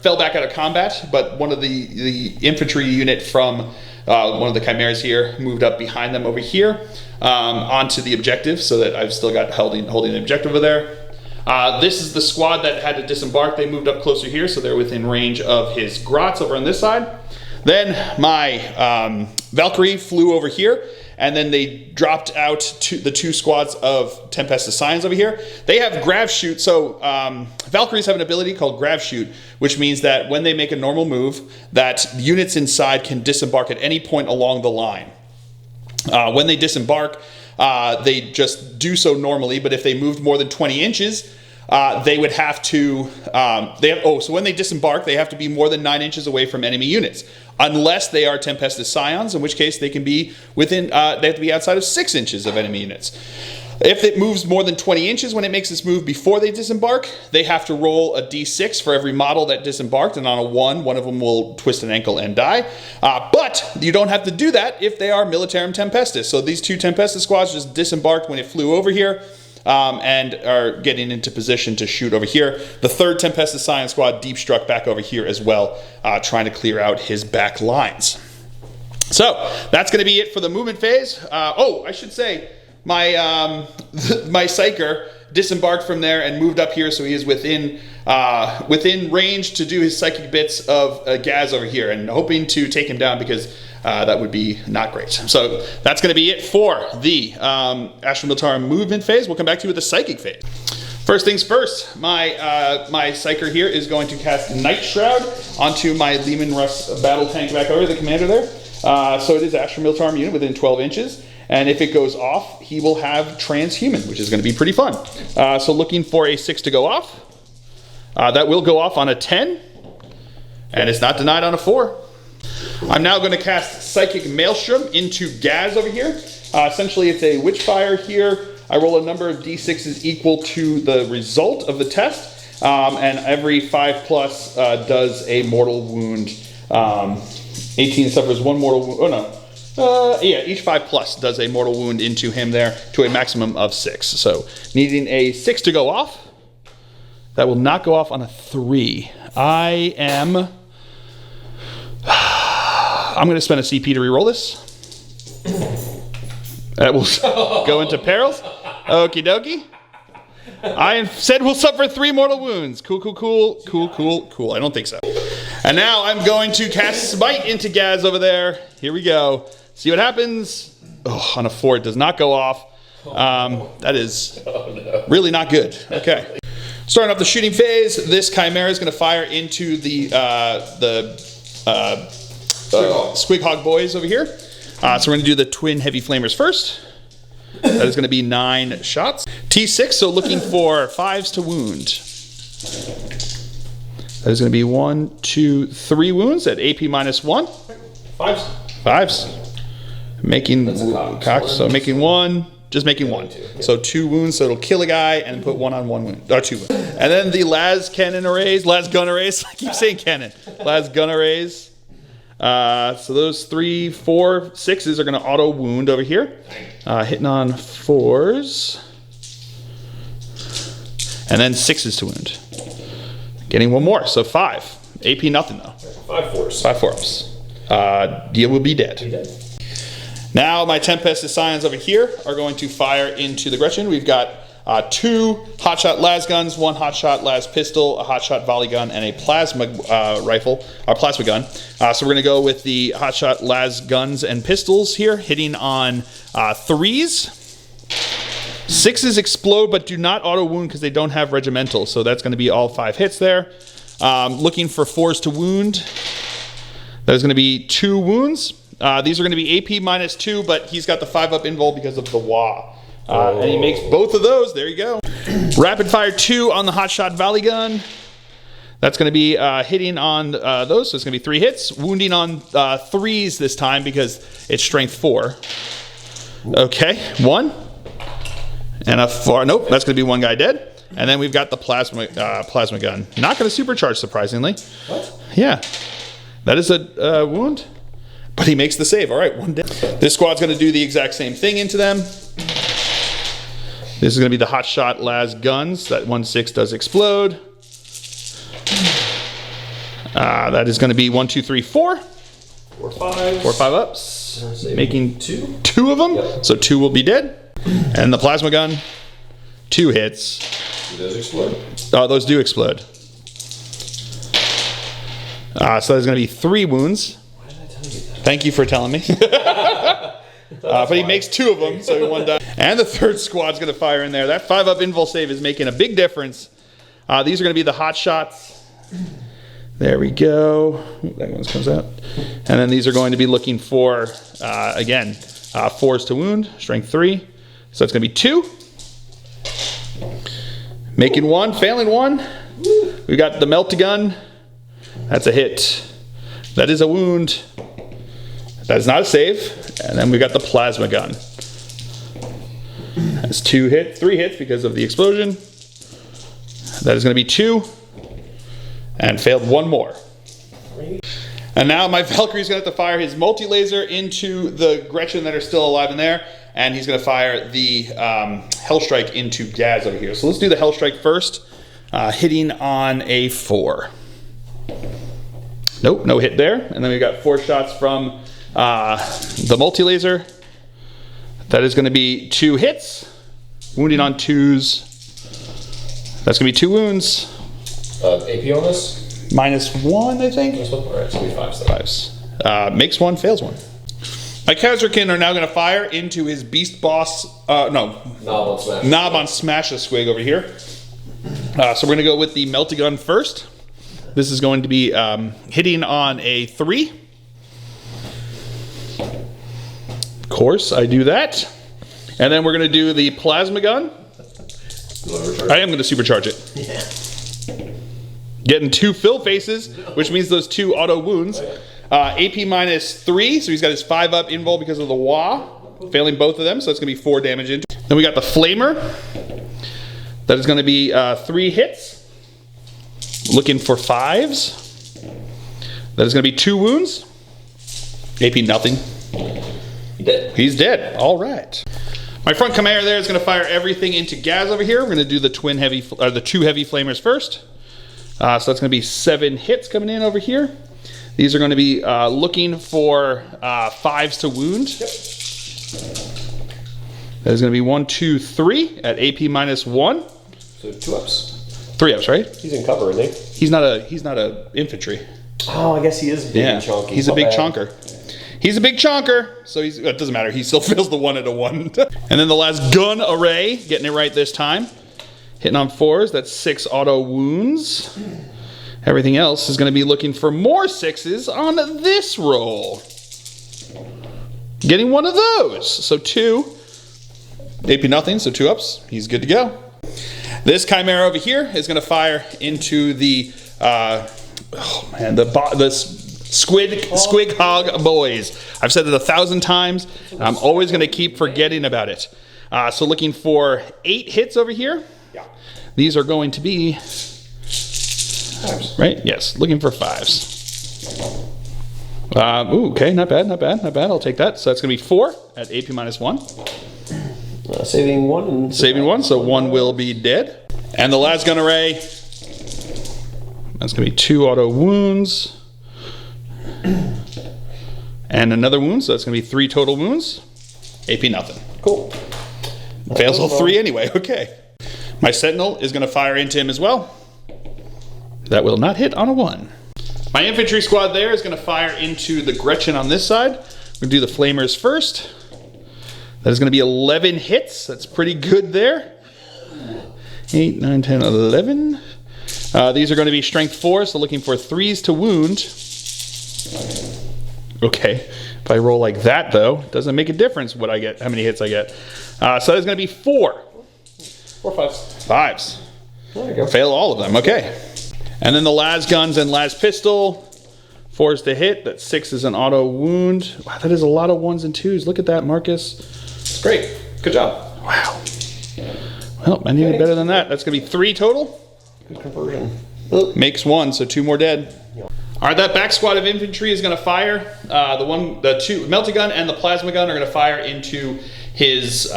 fell back out of combat, but one of the infantry unit from one of the Chimeras here moved up behind them over here onto the objective, so that I've still got holding the objective over there. This is the squad that had to disembark. They moved up closer here, so they're within range of his grots over on this side. Then my Valkyrie flew over here, and then they dropped out to the 2 squads of Tempestus Scions over here. They have Grav Shoot, so Valkyries have an ability called Grav Shoot, which means that when they make a normal move, that units inside can disembark at any point along the line. When they disembark, they just do so normally, but if they moved more than 20 inches, they would have to, so when they disembark, they have to be more than 9 inches away from enemy units, unless they are Tempestus Scions, in which case they can be within, they have to be outside of 6 inches of enemy units. If it moves more than 20 inches when it makes this move before they disembark, they have to roll a d6 for every model that disembarked, and on a 1, one of them will twist an ankle and die. But you don't have to do that if they are Militarum Tempestus. So these 2 Tempestus squads just disembarked when it flew over here, and are getting into position to shoot over here. The 3rd Tempestus Scion squad deep struck back over here as well, trying to clear out his back lines. So that's going to be it for the movement phase. I should say, my Psyker disembarked from there and moved up here, so he is within range to do his psychic bits of Gaz over here, and hoping to take him down because that would be not great. So that's going to be it for the Astra Militarum movement phase. We'll come back to you with the psychic phase. First things first, my Psyker here is going to cast Night Shroud onto my Lehman Russ battle tank back over, the commander there. So it is Astra Militarum unit within 12 inches. And if it goes off, he will have Transhuman, which is going to be pretty fun. So looking for a 6 to go off. That will go off on a 10. And it's not denied on a 4. I'm now going to cast Psychic Maelstrom into Gaz over here. Essentially, it's a Witchfire here. I roll a number of d6s equal to the result of the test. And every 5+ does a mortal wound. 18 suffers 1 mortal wound. Oh, no. Each 5+ does a mortal wound into him there to a maximum of 6. So needing a 6 to go off. That will not go off on a 3. I'm going to spend a CP to reroll this. That will go into perils. Okie dokie. I said we'll suffer 3 mortal wounds. Cool. I don't think so. And now I'm going to cast Smite into Gaz over there. Here we go. See what happens. Oh, on a 4, it does not go off. That is really not good. Okay. Starting off the shooting phase, this Chimera is going to fire into the Squighog boys over here. So we're going to do the twin heavy flamers first. That is going to be 9 shots. T6, so looking for 5s to wound. That is going to be 1, 2, 3 wounds at AP -1. 5s. 5s. Making cock, so making 1, just making 1. So 2 wounds, so it'll kill a guy and put 1 on 1 wound, or 2 wounds. And then the las gun arrays. I keep saying cannon. Las gun arrays. So those 3, 4, 6s are going to auto wound over here. Hitting on 4s. And then 6s to wound. Getting 1 more, so 5. AP nothing though. 5 4s. 5 4s. Deal will be dead. Now my Tempest Scions over here are going to fire into the Gretchen. We've got 2 hotshot las guns, 1 hotshot las pistol, a hotshot volley gun, and a plasma rifle, or plasma gun. So we're going to go with the hotshot las guns and pistols here, hitting on 3s. 6s explode but do not auto wound because they don't have regimental, so that's going to be all 5 hits there. Looking for 4s to wound. There's going to be 2 wounds. These are going to be AP -2, but he's got the 5-up invul because of the WAAAGH. And he makes both of those. There you go. Rapid fire 2 on the hotshot volley gun. That's going to be hitting on those, so it's going to be 3 hits. Wounding on 3s this time because it's strength 4. Okay, 1. And a 4. Nope, that's going to be 1 guy dead. And then we've got the plasma gun. Not going to supercharge, surprisingly. What? Yeah. That is a wound. But he makes the save. All right, 1 dead. This squad's going to do the exact same thing into them. This is going to be the hotshot las guns. That 1/6 does explode. That is going to be 1, 2, 3, 4. 4 5s. 4 5-ups. Making 2. 2 of them. Yep. So 2 will be dead. And the plasma gun, 2 hits. Do those explode? Oh, those do explode. So there's going to be 3 wounds. Why did I tell you that? Thank you for telling me. But he makes 2 of them, so 1 dies. And the 3rd squad's going to fire in there. That 5-up invul save is making a big difference. These are going to be the hot shots. There we go. Ooh, that one comes out. And then these are going to be looking for, again, 4s to wound, strength 3. So it's going to be 2. Making 1, failing 1. We've got the melt gun. That's a hit. That is a wound. That is not a save. And then we got the plasma gun. That's 3 hits because of the explosion. That is going to be 2. And failed 1 more. And now my Valkyrie's going to have to fire his multi-laser into the Gretchen that are still alive in there. And he's going to fire the Hellstrike into Gaz over here. So let's do the Hellstrike first. Hitting on a 4. Nope, no hit there. And then we've got 4 shots from the multi-laser. That is going to be 2 hits. Wounding on 2s. That's going to be 2 wounds. AP on this? -1, I think. Alright, so we 5s. 5s. Makes 1, fails 1. My Ghazghkull are now going to fire into his Beast Boss, Knob on Smash a Squig over here. So we're going to go with the Meltagun first. This is going to be hitting on a 3. Of course, I do that. And then we're going to do the Plasma Gun. I am going to supercharge it. Yeah. Getting 2 fill faces, which means those 2 auto wounds. AP -3, so he's got his 5-up invul because of the WAAAGH. Failing both of them, so that's going to be 4 damage into. Then we got the Flamer. That is going to be 3 hits. Looking for 5s. That is going to be 2 wounds. AP nothing. Dead. He's dead. All right. My front commander there is going to fire everything into Gaz over here. We're going to do the 2 heavy flamers first. So that's going to be 7 hits coming in over here. These are going to be looking for 5s to wound. Yep. That is going to be 1, 2, 3 at AP -1. So 2 ups. 3 ups, right? He's in cover, isn't he? He's not a infantry. Oh, I guess he is big and chunky. He's a big chonker. He's a big chonker, so it doesn't matter. He still fails the 1 at a 1. And then the last gun array, getting it right this time. Hitting on 4s, that's 6 auto wounds. Everything else is going to be looking for more 6s on this roll. Getting one of those. So 2. AP nothing, so 2 ups. He's good to go. This Chimera over here is going to fire into the, the squig hog boys. I've said it 1,000 times, and I'm always going to keep forgetting about it. So looking for 8 hits over here. Yeah. These are going to be... 5s. Right? Yes, looking for 5s. Okay, not bad, not bad, not bad. I'll take that. So that's going to be 4 at AP -1. Saving 1. And Saving 1, so 1 will be dead. And the last gun array, that's going to be 2 auto wounds. And another wound, so that's going to be 3 total wounds. AP nothing. Cool. Fails all 3 anyway, okay. My Sentinel is going to fire into him as well. That will not hit on a 1. My infantry squad there is going to fire into the Gretchen on this side. We're going to do the Flamers first. That is going to be 11 hits. That's pretty good there. 8, 9, 10, 11. These are going to be strength 4, so looking for 3s to wound. Okay. If I roll like that, though, it doesn't make a difference what I get, how many hits I get. So there's going to be 4. 4 5s. 5s. There you go. Fail all of them. Okay. And then the las guns and las pistol. 4s to hit. That 6 is an auto wound. Wow, that is a lot of 1s and 2s. Look at that, Marcus. It's great. Good job. Wow. Well, I needed better than that. That's going to be 3 total. Good conversion. Makes 1, so 2 more dead. All right, that back squad of infantry is going to fire. The 2 melty gun and the plasma gun are going to fire into his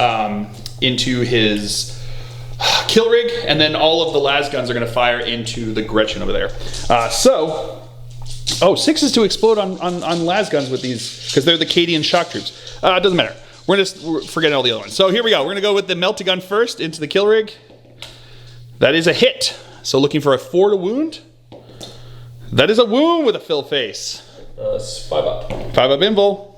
kill rig, and then all of the las guns are going to fire into the Gretchen over there. 6s to explode on las guns with these because they're the Cadian shock troops. It doesn't matter. We're forgetting all the other ones. So here we go. We're going to go with the melty gun first into the kill rig. That is a hit. So looking for a 4 to wound. That is a wound with a fill face. It's 5 up. 5 up invul.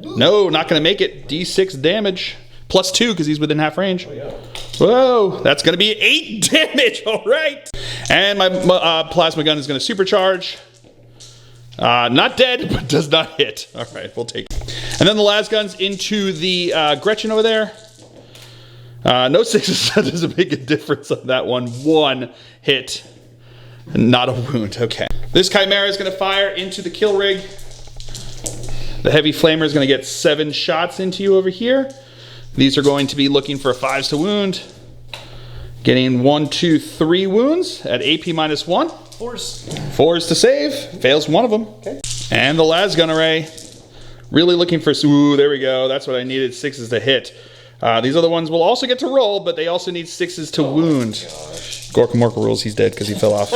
No, not going to make it. D6 damage. +2 because he's within half range. Oh, yeah. Whoa, that's going to be 8 damage. All right. And my plasma gun is going to supercharge. Not dead, but does not hit. All right, we'll take it. And then the las guns into the Gretchen over there. No 6s. That doesn't make a difference on that one. 1 hit. Not a wound. Okay. This Chimera is going to fire into the kill rig. The heavy flamer is going to get 7 shots into you over here. These are going to be looking for 5s to wound. Getting 1, 2, 3 wounds at AP -1. 4s. 4s to save. Fails 1 of them. Okay. And the las gun array. Really looking for... Ooh, there we go. That's what I needed. 6s to hit. These other ones will also get to roll, but they also need 6s to wound. Gorka Morka rules. He's dead because he fell off.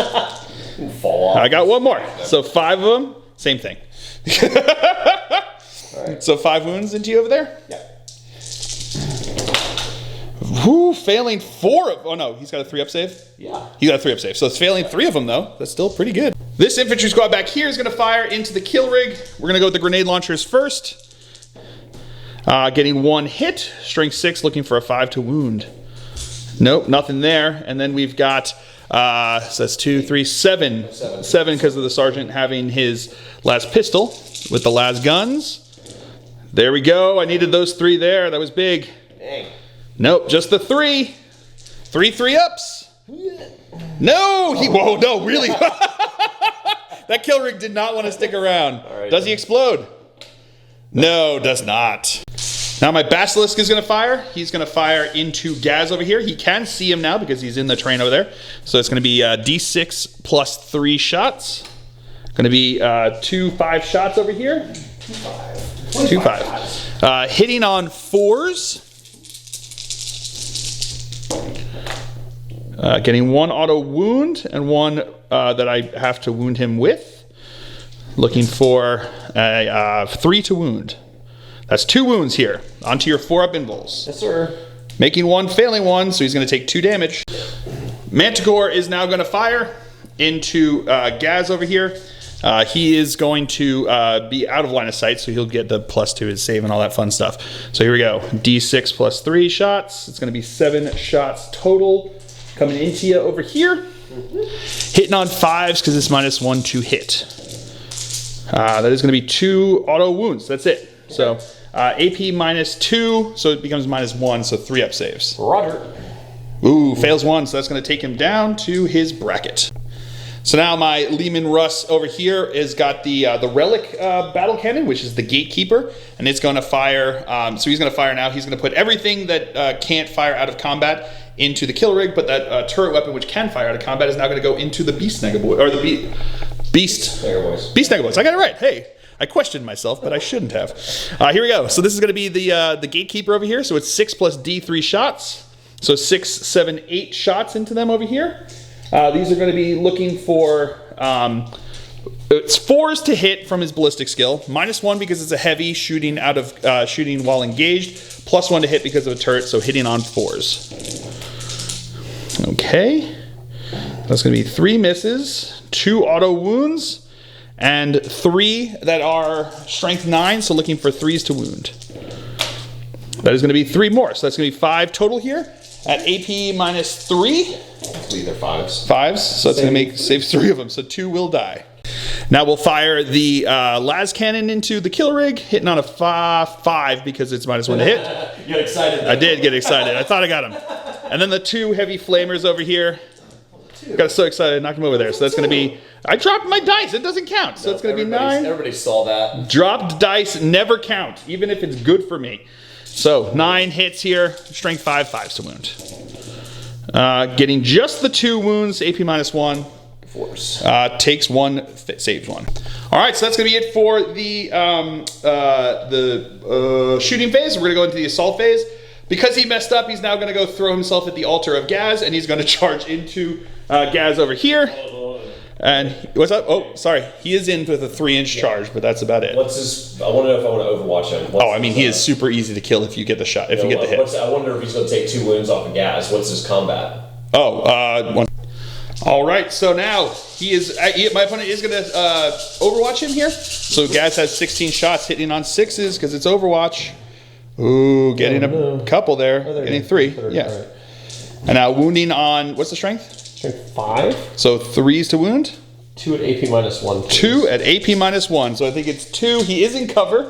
Fall off. I got 1 more. So 5 of them. Same thing. All right. So 5 wounds into you over there? Yeah. Whoo, failing 4 of... Oh, no. He's got a 3-up save? Yeah. He got a 3-up save. So it's failing 3 of them, though. That's still pretty good. This infantry squad back here is going to fire into the kill rig. We're going to go with the grenade launchers first. Getting 1 hit. Strength 6, looking for a 5 to wound. Nope, nothing there. And then we've got... so that's 2, 3, 7. 7 because of the sergeant having his last pistol with the last guns. There we go. I needed those 3 there. That was big. Dang. Nope, just the 3. 3 3-ups. No, whoa, no, really? That kill rig did not want to stick around. Right, does he explode? No, does not. Now my Basilisk is going to fire. He's going to fire into Gaz over here. He can see him now because he's in the terrain over there. So it's going to be D6 plus 3 shots. Going to be 2 5 shots over here. 2 5. Hitting on 4s. Getting 1 auto wound and 1 that I have to wound him with. Looking for a 3 to wound. That's 2 wounds here. Onto your 4-up invuls. Yes, sir. Making 1, failing 1, so he's going to take 2 damage. Manticore is now going to fire into Gaz over here. He is going to be out of line of sight, so he'll get the +2 to his save and all that fun stuff. So here we go. D6 plus 3 shots. It's going to be 7 shots total coming into you over here. Hitting on 5s because it's -1 to hit. That is going to be 2 auto wounds. That's it. So AP -2, so it becomes -1, so 3 up saves. Roger. Ooh, fails 1, so that's going to take him down to his bracket. So now my Leman Russ over here has got the relic battle cannon, which is the gatekeeper, and it's going to fire. So he's going to fire now. He's going to put everything that can't fire out of combat into the kill rig, but that turret weapon which can fire out of combat is now going to go into the Beast Negaboy, or the Beast Negaboys. I got it right. Hey, I questioned myself, but I shouldn't have. Here we go. So this is going to be the gatekeeper over here. So it's 6 plus D3 shots. So 6, 7, 8 shots into them over here. These are going to be looking for, it's 4s to hit from his ballistic skill, -1 because it's a heavy shooting out of shooting while engaged, +1 to hit because of a turret, so hitting on 4s. Okay, that's going to be 3 misses, 2 auto wounds, and 3 that are strength 9, so looking for 3s to wound. That is going to be 3 more, so that's going to be 5 total here at AP -3. Either 5s. 5s, so that's going to save 3 of them, so 2 will die. Now we'll fire the las cannon into the kill rig, hitting on a 5 because it's -1 to hit. You got excited. I did get excited. I thought I got him. And then the 2 heavy flamers over here. Got so excited, I knocked him over there. So that's going to be, I dropped my dice. It doesn't count. So it's going to be 9. Everybody saw that. Dropped dice never count, even if it's good for me. So 9 hits here, strength 5, 5s to wound. Getting just the 2 wounds, AP -1. Force. Takes 1, saves 1. All right, so that's going to be it for the shooting phase. We're going to go into the assault phase. Because he messed up, he's now going to go throw himself at the altar of Gaz, and he's going to charge into Gaz over here. And what's up? Oh, sorry. He is in with a 3-inch charge, but that's about it. What's his? I want to know if I want to overwatch him. I mean, he is super easy to kill if you get the shot, if you get the hit. I wonder if he's going to take 2 wounds off of Gaz. What's his combat? One. All right, so now my opponent is going to overwatch him here. So Gaz has 16 shots, hitting on 6s because it's overwatch. Ooh, getting a couple there. Getting 3. Yeah. Right. And now wounding on, what's the strength? Strength 5. So 3s to wound. 2 at AP -1. Please. 2 at AP -1. So I think it's 2. He is in cover,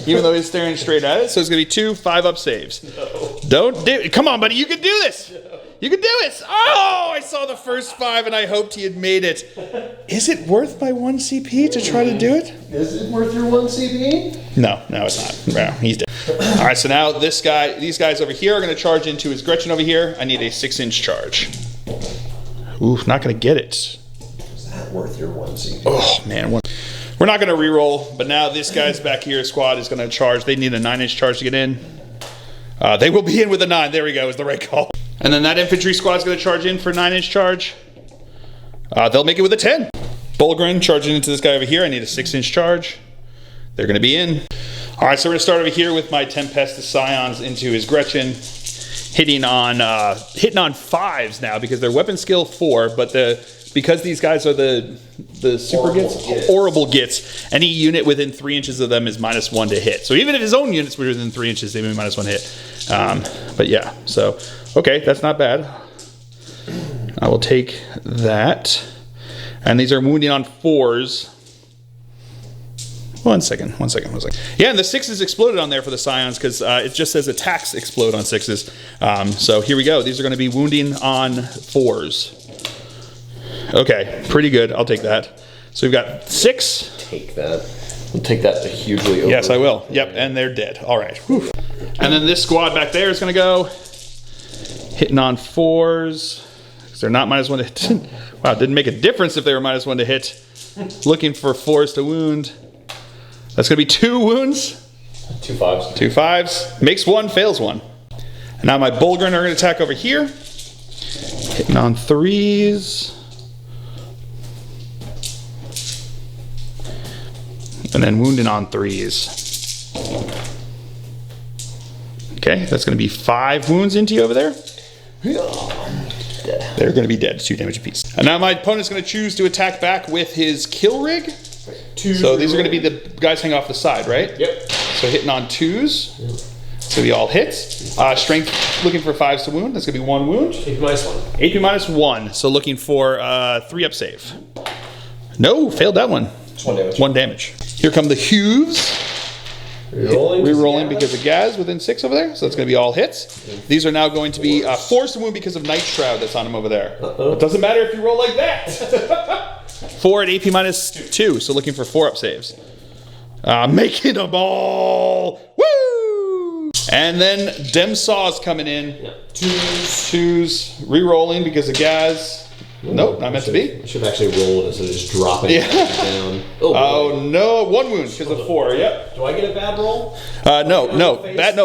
even though he's staring straight at it. So it's going to be 2 5-up saves. No. Don't do it. Come on, buddy. You can do this. No. You can do it. Oh, I saw the first 5 and I hoped he had made it. Is it worth my 1 CP to try to do it? Is it worth your 1 CP? No, it's not. No, he's dead. All right, so now these guys over here are going to charge into his Gretchen over here. I need a 6-inch charge. Ooh, not going to get it. Is that worth your 1 CP? Oh, man. We're not going to re-roll, but now this guy's back here, squad, is going to charge. They need a 9-inch charge to get in. They will be in with a 9. There we go, is the right call. And then that infantry squad's going to charge in for a 9-inch charge. They'll make it with a 10. Bulgrin charging into this guy over here. I need a 6-inch charge. They're going to be in. All right, so we're going to start over here with my Tempestus Scions into his Gretchen. Hitting on 5s now because they're weapon skill 4, but because these guys are the super horrible gits, any unit within 3 inches of them is -1 to hit. So even if his own units were within 3 inches, they may be -1 hit. But yeah, so okay, that's not bad. I will take that. And these are wounding on 4s. One second. Yeah, and the 6s exploded on there for the Scions because it just says attacks explode on 6s. So here we go. These are going to be wounding on 4s. Okay, pretty good. I'll take that. So we've got 6. Take that. We'll take that to hugely over. Yes, I will. Yep, and they're dead. All right. Whew. And then this squad back there is going to go hitting on 4s because they're not -1 to hit. Wow, it didn't make a difference if they were -1 to hit. Looking for 4s to wound. That's going to be 2 wounds. 2 5s. 2 5s. Makes 1, fails 1. And now my Bulgrin are going to attack over here. Hitting on 3s. And then wounding on 3s. Okay, that's going to be 5 wounds into you over there. Dead. They're going to be dead. 2 damage apiece. And now my opponent's going to choose to attack back with his kill rig. So these are going to be the guys hanging off the side, right? Yep. So hitting on 2s. It's gonna be all hits. Strength, looking for 5s to wound. That's gonna be 1 wound. AP minus 1. AP minus 1. So looking for 3-up save. No, failed that one. Just 1 damage. 1 damage. Here come the hooves. Rerolling because of Gaz within 6 over there. So that's going to be all hits. These are now going to be 4s to wound because of Night Shroud that's on him over there. It doesn't matter if you roll like that. 4 at AP minus 2. So looking for 4-up saves. Making them all. Woo! And then Dem Saw's coming in. 2s. Rerolling because of Gaz. Nope, not meant to be. I should have actually rolled instead of just dropping it down. Oh no, 1 wound because of 4. Yep. Do I get a bad roll? No.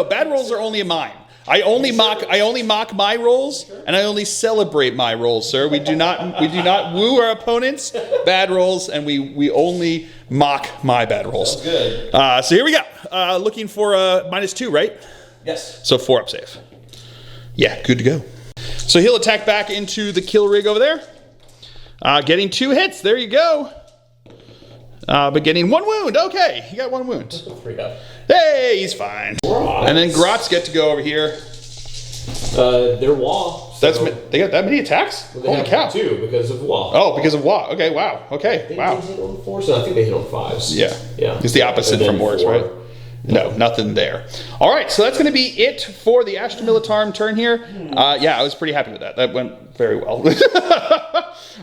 Bad rolls are only mine. I only mock my rolls, and I only celebrate my rolls, sir. We do not woo our opponents' bad rolls, and we only mock my bad rolls. Sounds good. So here we go. Looking for a -2, right? Yes. So 4-up save. Yeah, good to go. So he'll attack back into the kill rig over there. Getting 2 hits. There you go. But getting 1 wound. Okay, he got 1 wound. 3-up. Hey, he's fine. And then Grots get to go over here. They're WAAAGH. So They got that many attacks? they Holy cow. have 2 because of WAAAGH. Oh, because of WAAAGH. Okay, wow. Okay, wow. They hit on 4s, and I think they hit on 5s. Yeah. Yeah. It's the opposite And then from Orcs, 4. right? No, nothing there. All right, so that's going to be it for the Astra Militarum turn here. Yeah, I was pretty happy with that. That went very well.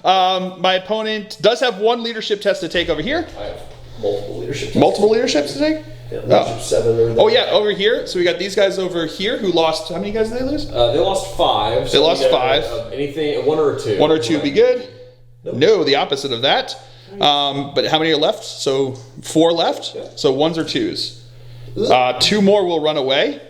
My opponent does have 1 leadership test to take over here. I have multiple leadership tests. Multiple leaderships to take? Yeah, leadership 7. Oh, yeah, over here. So we got these guys over here who lost. How many guys did they lose? They lost 5. They lost 5. Anything, 1 or 2. 1 or 2 would be good. No, the opposite of that. But how many are left? So 4 left. Yeah. So 1s or 2s. 2 more will run away.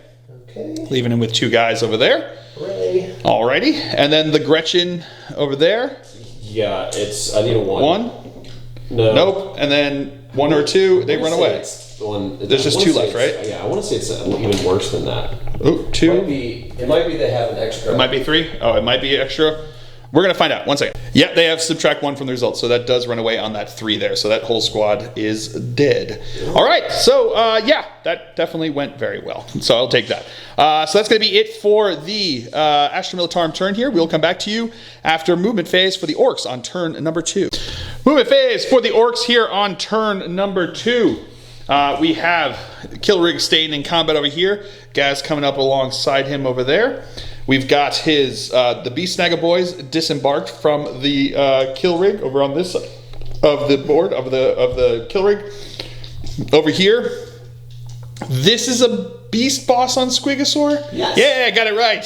Okay. Leaving him with 2 guys over there. Hooray. Alrighty. And then the Gretchen over there. Yeah, I need a 1. 1. No. Nope. And then 1 or 2, they run away. There's just 2 left, right? Yeah, I want to say it's even worse than that. Oh, 2. It might be they have an extra. It might be 3. Oh, it might be extra. We're going to find out. 1 second. Yep, they have subtract 1 from the results, so that does run away on that 3 there. So that whole squad is dead. All right, so yeah, that definitely went very well. So I'll take that. So that's going to be it for the Astra Militarum turn here. We'll come back to you after movement phase for the Orcs on turn number 2. Movement phase for the Orcs here on turn number 2. We have Kill Rig staying in combat over here. Gaz coming up alongside him over there. We've got his the Beast Snagga boys disembarked from the kill rig over on this side of the board of the kill rig. Over here, this is a Beast Boss on Squigosaur. Yes. Yeah, I got it right.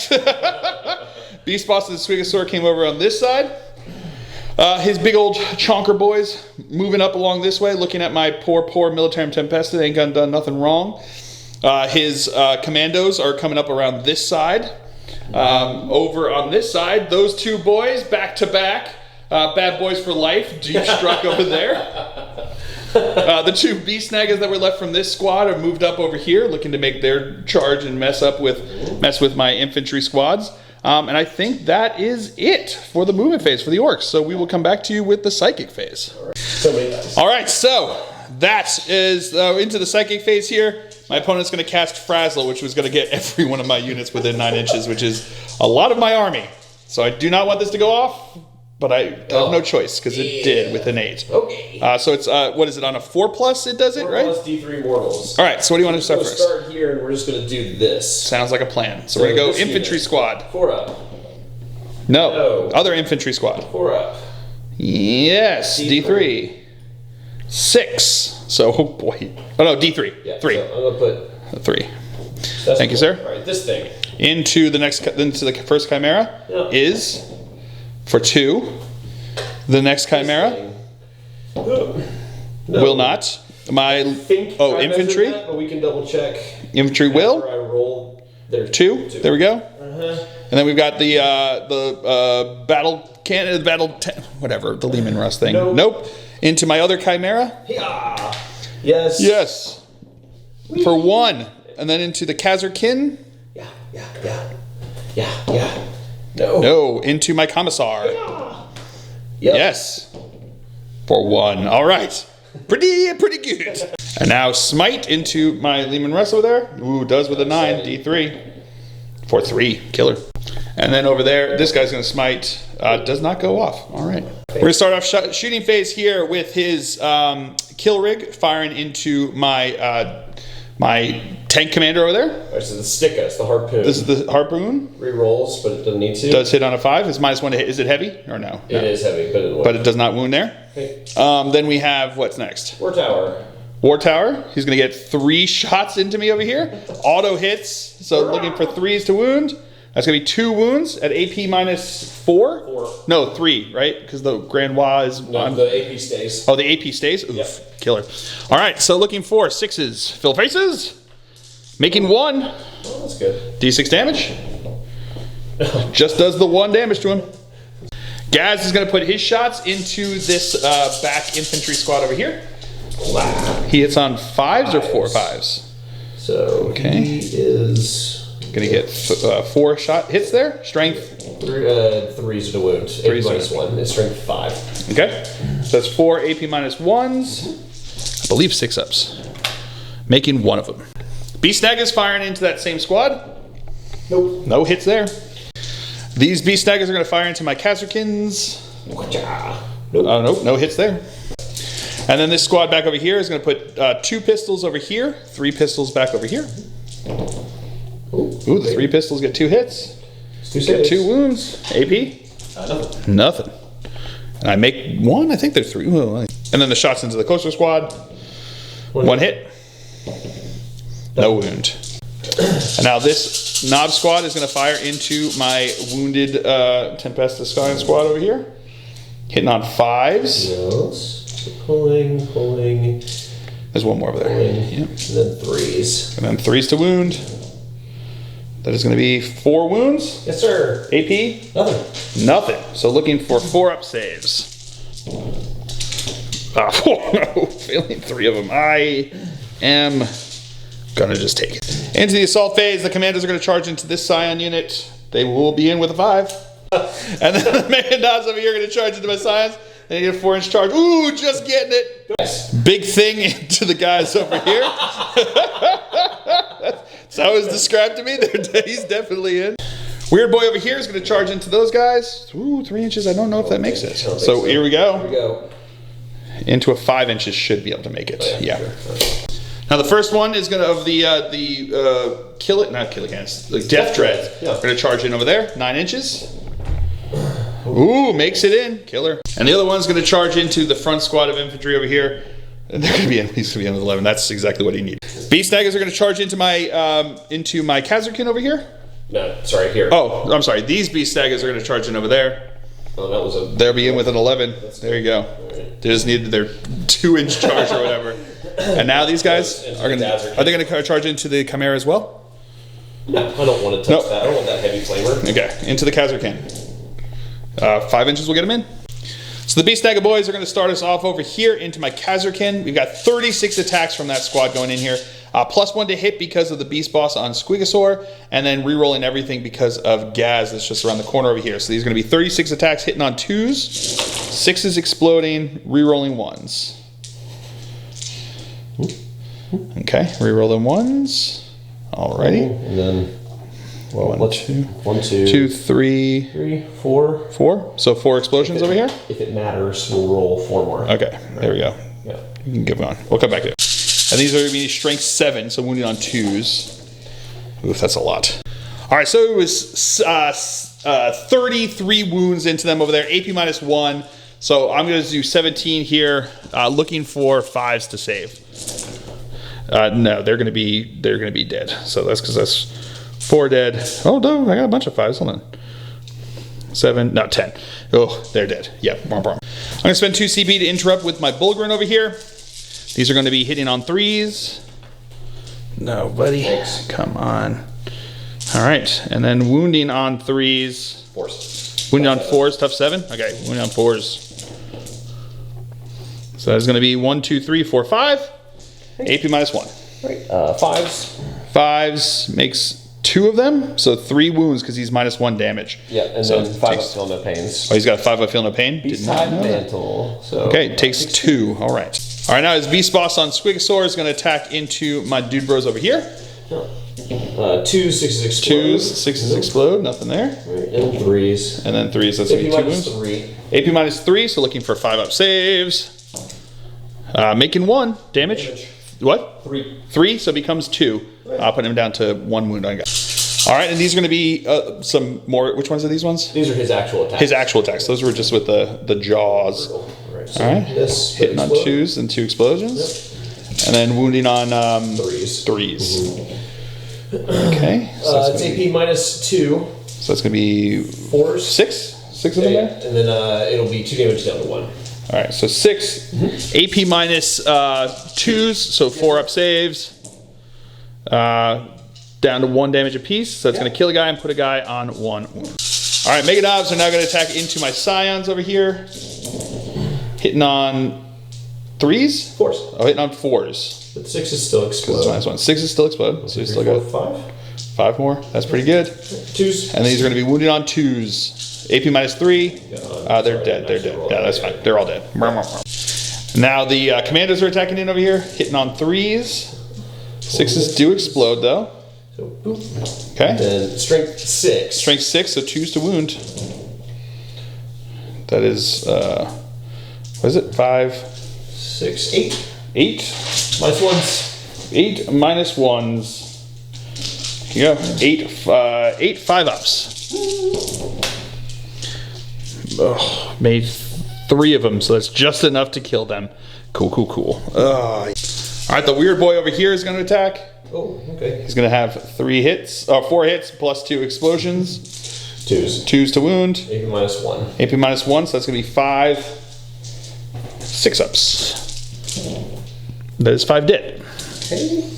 Beast Boss and Squigosaur came over on this side. His big old chonker boys moving up along this way, looking at my poor Militarum Tempesta. They ain't done nothing wrong. His commandos are coming up around this side. Over on this side, those 2 boys back to back, bad boys for life, deep struck over there. The 2 Beast Snaggas that were left from this squad have moved up over here, looking to make their charge and mess with my infantry squads. And I think that is it for the movement phase for the Orcs. So we will come back to you with the psychic phase. All right, so that is into the psychic phase here. My opponent's going to cast Frazzle, which was going to get every one of my units within 9 inches, which is a lot of my army. So I do not want this to go off, but I have no choice because it did with an 8. Okay. So it's, what is it, on a 4+, it does it, 4 right? plus D3 mortals. All right, so what do you want to start We'll first? start here, and we're just going to do this. Sounds like a plan. So we're going to go infantry squad. 4 up. No, other infantry squad. 4 up. Yes, D3. 6. So, oh boy. Oh no, D3. Yeah, 3. So I'm going to put 3. That's Thank you, sir. All right, this thing. Into the first chimera is for 2. The next chimera No. will not. My I think I measured infantry. that, but we can double check. Infantry After will. I roll. There's 2. There we go. Uh-huh. And then we've got the battle cannon, whatever, the Lehman Russ thing. Nope. Into my other chimera. Yeah. Yes. Yes. Whee! For 1. And then into the Ghazghkull. Yeah. No. No. Into my commissar. Yeah. Yep. Yes. For 1. All right. Pretty good. And now smite into my Lehman Russ over there. Ooh, does with a 9, D3. For 3, killer. And then over there, this guy's going to smite. Does not go off. All right. We're going to start off shooting phase here with his kill rig firing into my my tank commander over there. Alright, so the Sticka, it's the harpoon. This is the harpoon. Rerolls, but it doesn't need to. Does hit on a 5. It's -1 to hit. Is it heavy or no? It is heavy, but it does not wound there. Okay. Then we have, what's next? War Tower. War Tower. He's going to get 3 shots into me over here. Auto hits. So looking for 3s to wound. That's going to be 2 wounds at AP -4? 4. No, 3, right? Because the Grand WAAAGH is... No, the AP stays. Oh, the AP stays? Oof, yep. Killer. All right, so looking for 6s. Fill faces. Making 1. Oh, that's good. D6 damage. Just does the 1 damage to him. Gaz is going to put his shots into this back infantry squad over here. Wow. He hits on 5s or 4 5s? So okay. He is... Going to get 4 shot hits there. Strength. 3s to wound. 3s -1. It's strength 5. Okay. So that's 4 AP -1s. I believe 6 ups. Making 1 of them. Beast Snag is firing into that same squad. Nope. No hits there. These Beast Snaggers are going to fire into my Ghazghkull. Nope. Oh, nope. No hits there. And then this squad back over here is going to put 2 pistols over here. 3 pistols back over here. Ooh, the 3 pistols get 2 hits. Get 2 wounds. AP? Nothing. Nothing. And I make 1. I think there's 3. And then the shots into the coaster squad. 1 hit. No wound. And now this Knob squad is going to fire into my wounded Tempestus Scion squad over here. Hitting on 5s. Yes. Pulling. There's 1 more over there. Yep. And then 3s. And then 3s to wound. That is going to be 4 wounds. Yes, sir. AP? Nothing. Nothing. So looking for 4 up saves. No, failing 3 of them. I am gonna just take it. Into the assault phase, the commanders are gonna charge into this Scion unit. They will be in with a 5. And then the Bayonets over here are gonna charge into my Scions. They get a 4-inch charge. Ooh, just getting it. Nice. Big thing into the guys over here. That's how it was described to me. He's definitely in. Weird boy over here is gonna charge into those guys. Ooh, 3 inches. I don't know if that makes it. So here we go. Here we go. Into a 5 inches should be able to make it. Yeah. Sure. Now the first one is gonna of the Death Dread. Yeah. We're gonna charge in over there, 9 inches. Ooh, makes it in, killer. And the other one's gonna charge into the front squad of infantry over here. And they're gonna be in. He's gonna be in with 11. That's exactly what he needs. Beast Daggers are gonna charge into my Ghazghkull over here. No, sorry, here. Oh, I'm sorry. These Beast Daggers are gonna charge in over there. Oh, that was a. They'll be in with an 11. There you go. They just needed their 2-inch charge or whatever. And now these guys are they going to charge into the Chimera as well? No, I don't want to touch that. I don't want that heavy flamer. Okay, into the Ghazghkull. 5 inches will get them in. So the Beast Dagger boys are going to start us off over here into my Ghazghkull. We've got 36 attacks from that squad going in here. +1 to hit because of the Beast Boss on Squigosaur, and then re-rolling everything because of Gaz that's just around the corner over here. So these are going to be 36 attacks hitting on 2s, 6s exploding, re-rolling 1s. Okay, re-rolling 1s. Alrighty. And then, well, 1, 2, 1, 2, 2, 3, 4. 4. So 4 explosions over here. If it matters, we'll roll 4 more. Okay, there we go. Yeah. You can keep going. We'll come back to it. And these are going to be strength 7, so wounded on 2s. Oof, that's a lot. All right, so it was 33 wounds into them over there, AP -1. So I'm going to do 17 here, looking for 5s to save. No, they're going to be dead. So that's because that's 4 dead. Oh no, I got a bunch of 5s. Hold on. 7, no 10. Oh, they're dead. Yep. I'm going to spend 2 CB to interrupt with my Bulgrin over here. These are going to be hitting on 3s. No, buddy. Thanks. Come on. All right, and then wounding on 3s. 4s. Wounding on 4s, tough 7. Okay, wounding on 4s. So that's going to be 1, 2, 3, 4, 5. AP -1. Right. 5s. 5s makes 2 of them, so 3 wounds because he's -1 damage. Yeah, and so then 5 up, feel no pains. Oh, he's got a 5 up, feel no pain? Beside mantle. So okay, it takes 2. All right. All right, now his beast boss on Squigosaur is going to attack into my dude bros over here. 2 6s explode. 2s, 6s explode. Nothing there. Right, and 3s. And then 3s. That's going to be 2 wounds. 3. AP minus 3. So looking for 5-up saves. Making 1 damage. What? 3. 3. So it becomes 2. I'll put him down to 1 wound on guy. All right, and these are going to be some more. Which ones are these ones? These are his actual attacks. His actual attacks. Those were just with the jaws. Right, so All right. This hitting on explode. 2s and 2 explosions. Yep. And then wounding on 3s. Okay. So it's AP minus 2. So that's going to be 4s. 6? 6 of them there? And then it'll be 2 damage down to 1. All right, so 6. AP minus 2s, so 4-up saves. Down to 1 damage apiece. So that's going to kill a guy and put a guy on 1 wound. All right, Mega Knobs are now going to attack into my Scions over here. Hitting on 3s? 4s. Oh, hitting on 4s. But 6 is still explode. Minus 1. 6 is still explode. So you still got 5. 5 more. That's pretty good. 2s. And these are going to be wounded on 2s. AP minus 3. They're dead. They're dead. Yeah, that's fine. They're all dead. Now the commandos are attacking in over here. Hitting on 3s. 6s do explode though. So, boop. Okay. And then strength 6. Strength 6, so 2s to wound. That is, what is it? 5, 6, 8. 8. Minus 1s. 8 minus 1s. Here you go. 8 5-ups. Oh, made 3 of them, so that's just enough to kill them. Cool. All right, the weird boy over here is going to attack. Oh, okay. He's going to have 4 hits plus 2 explosions. 2s. 2s to wound. AP minus 1. AP minus 1, so that's going to be 5 6-ups. That is 5 dead. Okay.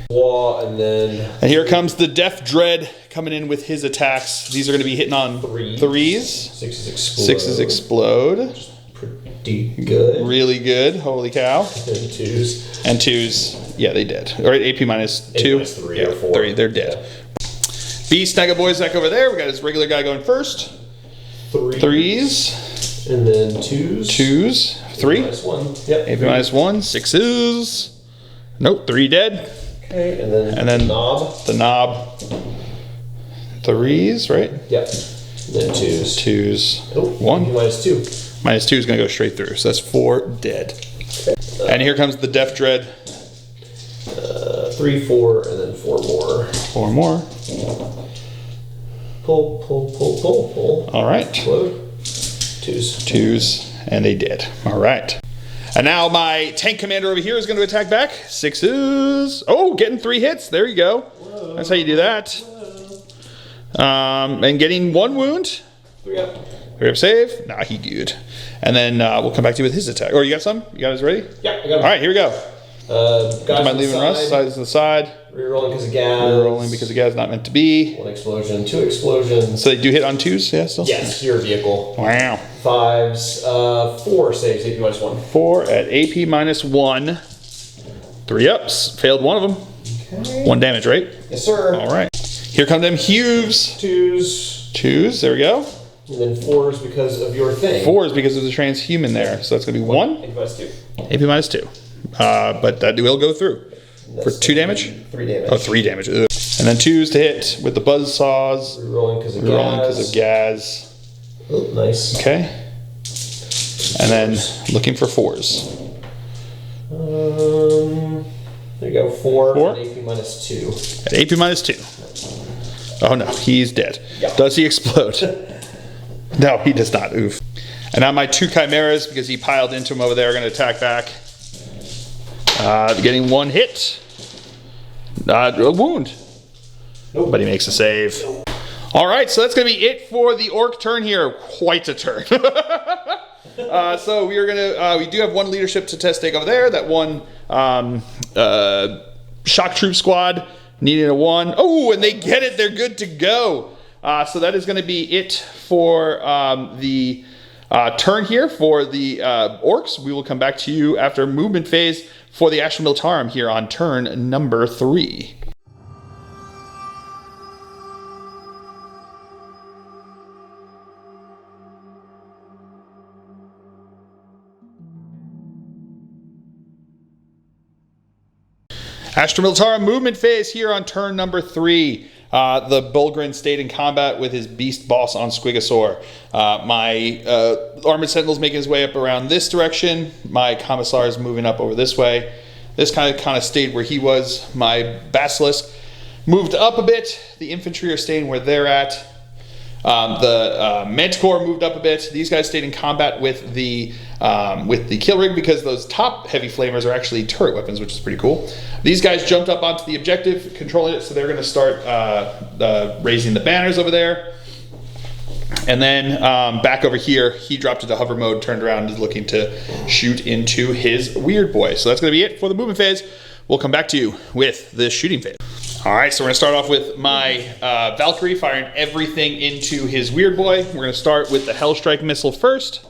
Wall, and then... And here comes the Death Dread coming in with his attacks. These are going to be hitting on 3s. 6s explode. 6s explode. Pretty good. Really good. Holy cow. And 2s. And 2s. Yeah, they did. All right, AP minus 2. Minus 3 yeah, or 4. 3. They're dead. Yeah. Beast Snagga Boy's back over there. We got his regular guy going first. 3s. And then 2s. 2s. 3. Minus 1. Yep. AP minus 1. 6s. Nope, 3 dead. Okay, and then The knob. 3s, right? Yep. And then 2s. 2s. Oh, 1. Minus 2. Minus 2 is going to go straight through. So that's 4 dead. And here comes the Death Dread. 3, 4, and then 4 more. 4 more. Pull. All right. Explode. 2s. 2s, and they did. All right. And now my tank commander over here is going to attack back. 6s. Oh, getting 3 hits. There you go. Whoa. That's how you do that. And getting 1 wound. 3-up. 3-up save. Nah, he good. And then we'll come back to you with his attack. Or you got some? You got his ready? Yeah, I got him. All right, here we go. Guys Am I leaving Russ? Sides to the side. Rerolling because of gas. Rerolling because the gas not meant to be. 1 explosion, 2 explosions. So they do hit on 2s, yeah, still? Yes, your vehicle. Wow. 5s, 4 saves, AP minus 1. 4 at AP minus 1. 3 ups. Failed 1 of them. Okay. 1 damage, right? Yes, sir. All right. Here come them Hues. 2s. 2s, there we go. And then 4s because of your thing. 4s because of the transhuman there. So that's going to be 1. AP minus 2. AP minus 2. But that will go through. For 2 damage? 3 damage. Oh, 3 damage. Ugh. And then 2s to hit with the buzz saws. Rerolling because of Rerolling gas. because of gas. Oh, nice. Okay. And then looking for 4s. There you go. 4. 4. And AP minus 2. At AP minus 2. Oh no, he's dead. Yeah. Does he explode? No, he does not. Oof. And now my 2 chimeras, because he piled into him over there, are going to attack back. Getting 1 hit. A wound. Nope. But he makes a save. All right, so that's going to be it for the orc turn here. Quite a turn. So we are going to, we do have 1 leadership to test take over there. That 1 shock troop squad needing a 1. Oh, and they get it. They're good to go. So that is going to be it for the turn here for the orcs. We will come back to you after movement phase for the Astra Militarum here on turn number 3. Astra Militarum movement phase here on turn number 3. The Bulgrin stayed in combat with his beast boss on Squigosaur. My Armored Sentinel's making his way up around this direction. My Commissar is moving up over this way. This kind of stayed where he was. My Basilisk moved up a bit. The infantry are staying where they're at. The Manticore moved up a bit. These guys stayed in combat with the kill rig because those top heavy flamers are actually turret weapons, which is pretty cool. These guys jumped up onto the objective, controlling it, so they're going to start raising the banners over there. And then back over here, he dropped into hover mode, turned around, and is looking to shoot into his weird boy. So that's going to be it for the movement phase. We'll come back to you with the shooting phase. All right, so we're going to start off with my Valkyrie firing everything into his weird boy. We're going to start with the Hellstrike missile first.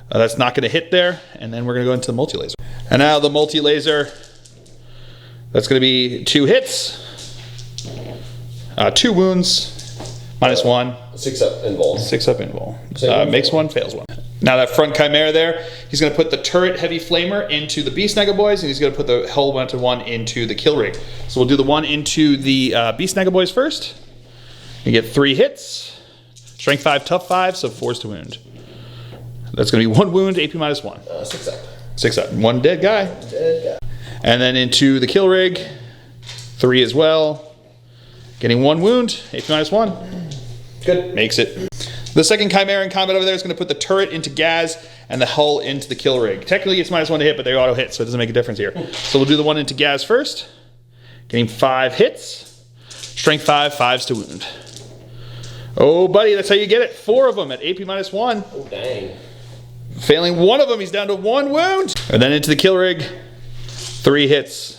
That's not going to hit there. And then we're going to go into the multi-laser. And now the multi-laser. That's going to be 2 hits, 2 wounds, -1. 6 up invul. 6 up invul. Makes 1, fails 1. Now that front Chimera there, he's going to put the turret heavy flamer into the Beast Boys, and he's going to put the hull mounted one into the kill rig. So we'll do the one into the Beast Boys first. You get 3 hits, strength 5, tough 5, so 4s to wound. That's going to be 1 wound, AP -1. 6 up. 6 up. 1 dead guy. Dead guy. And then into the kill rig, 3 as well. Getting 1 wound, AP -1. Good. Makes it. The second Chimera in combat over there is going to put the turret into Gaz and the hull into the kill rig. Technically it's -1 to hit, but they auto hit, so it doesn't make a difference here. So we'll do the one into Gaz first. Getting 5 hits. Strength 5, 5s to wound. Oh, buddy, that's how you get it. 4 of them at AP -1. Oh, dang. Failing 1 of them, he's down to 1 wound. And then into the kill rig. 3 hits.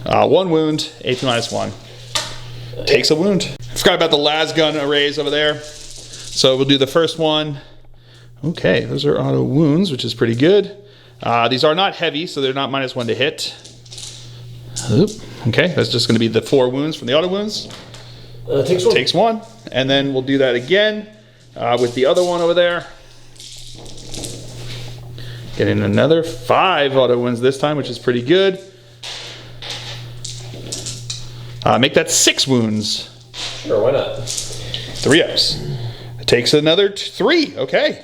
1 wound, AP -1. Takes a wound. I forgot about the lasgun arrays over there. So we'll do the first one. Okay, those are auto wounds, which is pretty good. These are not heavy, so they're not -1 to hit. Oop. Okay, that's just going to be the 4 wounds from the auto wounds. Takes 1. Takes 1. And then we'll do that again with the other one over there. Getting another 5 auto wounds this time, which is pretty good. Make that 6 wounds. Sure, why not? 3 ups. It takes another 3. Okay.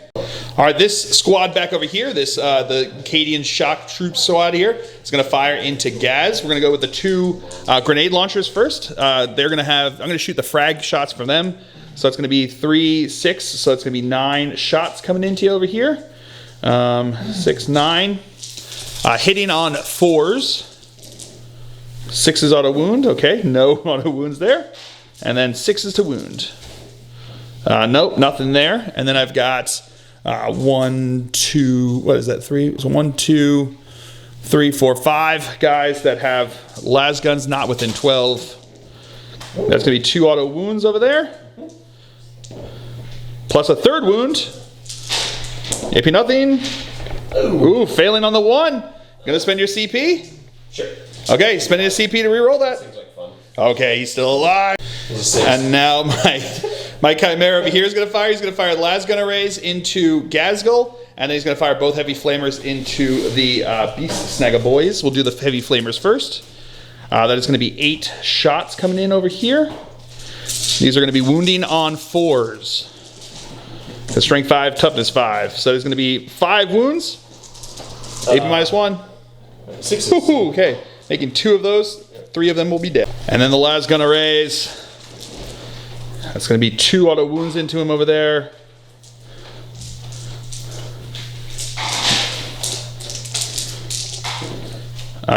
All right, this squad back over here, this the Cadian shock troop squad here, is going to fire into Gaz. We're going to go with the 2 grenade launchers first. They're going to have, I'm going to shoot the frag shots from them. So it's going to be 3, 6. So it's going to be 9 shots coming into you over here. 6, 9. Hitting on 4s. 6 is auto wound. Okay, no auto wounds there. And then 6 is to wound. Nope, nothing there. And then I've got 1, 2, what is that, 3? So 1, 2, 3, 4, 5 guys that have las guns not within 12. That's going to be 2 auto wounds over there. Plus a 3rd wound. AP nothing. Ooh, failing on the 1. Gonna spend your CP? Sure. Okay, spending a CP to reroll that. Seems like fun. Okay, he's still alive. And now my Chimera over here is going to fire. He's going to fire lasgun arrays into Ghazghkull, and then he's going to fire both heavy flamers into the Beast Boys. We'll do the heavy flamers first. That is going to be 8 shots coming in over here. These are going to be wounding on 4s. The strength 5, toughness 5. So there's going to be 5 wounds. AP -1. 6. Ooh, okay, making 2 of those. 3 of them will be dead. And then the lasgun arrays. That's going to be 2 auto wounds into him over there.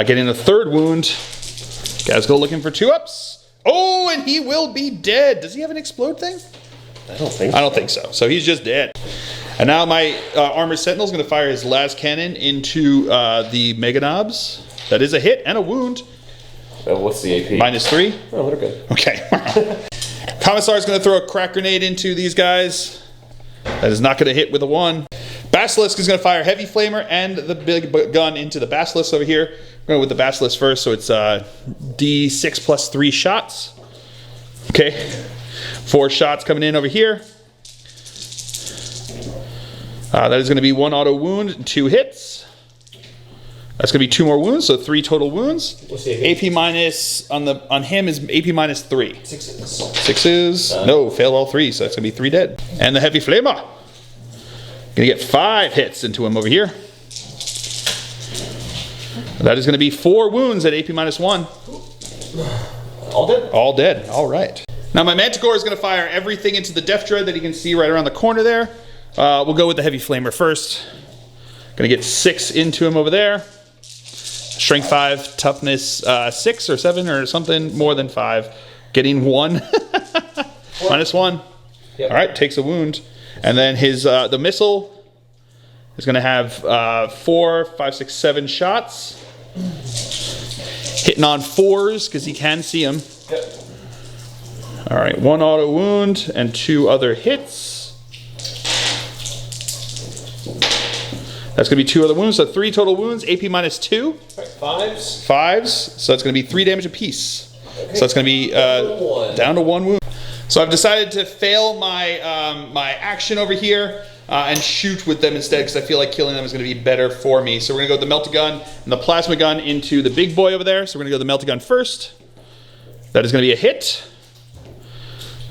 Getting a 3rd wound. Ghazghkull looking for 2 ups. Oh, and he will be dead. Does he have an explode thing? I don't think so. I don't think so. So he's just dead. And now my Armored Sentinel is going to fire his las cannon into the Meganobs. That is a hit and a wound. What's the AP? -3. Oh, they're good. Okay. Commissar is going to throw a crack grenade into these guys. That is not going to hit with a 1. Basilisk is going to fire heavy flamer and the big gun into the Basilisk over here. We're going with the Basilisk first, so it's D6 plus 3 shots. Okay. 4 shots coming in over here. That is going to be 1 auto wound, 2 hits. That's going to be 2 more wounds, so 3 total wounds. What's the AP? AP minus on him is AP minus 3. 6s. 6s. No, failed all 3, so that's going to be 3 dead. And the heavy flamer. Going to get 5 hits into him over here. That is going to be 4 wounds at AP minus 1. All dead? All dead. All right. Now my Manticore is going to fire everything into the Death Dread that you can see right around the corner there. We'll go with the heavy flamer first. Going to get 6 into him over there. Strength 5, toughness 6 or 7 or something more than 5. Getting 1. Minus 1. Yep. All right, takes a wound. And then his the missile is going to have 4, 5, 6, 7 shots. Hitting on 4s because he can see them. Yep. All right, 1 auto wound and 2 other hits. That's going to be 2 other wounds, so 3 total wounds, AP minus 2. Right, 5s. 5s, so that's going to be 3 damage apiece. Okay. So that's going to be down to 1 wound. So I've decided to fail my my action over here and shoot with them instead because I feel like killing them is going to be better for me. So we're going to go with the melta gun and the plasma gun into the big boy over there. So we're going to go with the melta gun first. That is going to be a hit.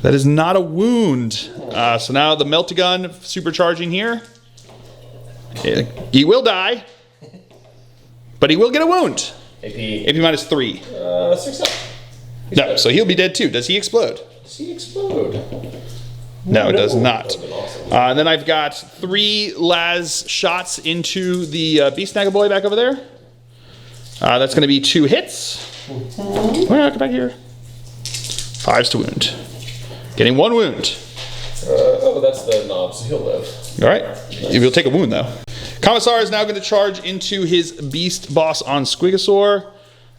That is not a wound. So now the melta gun supercharging here. He will die, but he will get a wound. AP minus 3. 6 up. No, so he'll be dead too. Does he explode? Does he explode? No, it does not. That would've been awesome. And then I've got 3 las shots into the Beast Snaggle Boy back over there. That's going to be 2 hits. Well, come back here. 5s to wound. Getting 1 wound. Oh, that's the knob, so he'll live. All right. He'll take a wound though. Commissar is now going to charge into his beast boss on Squigosaur.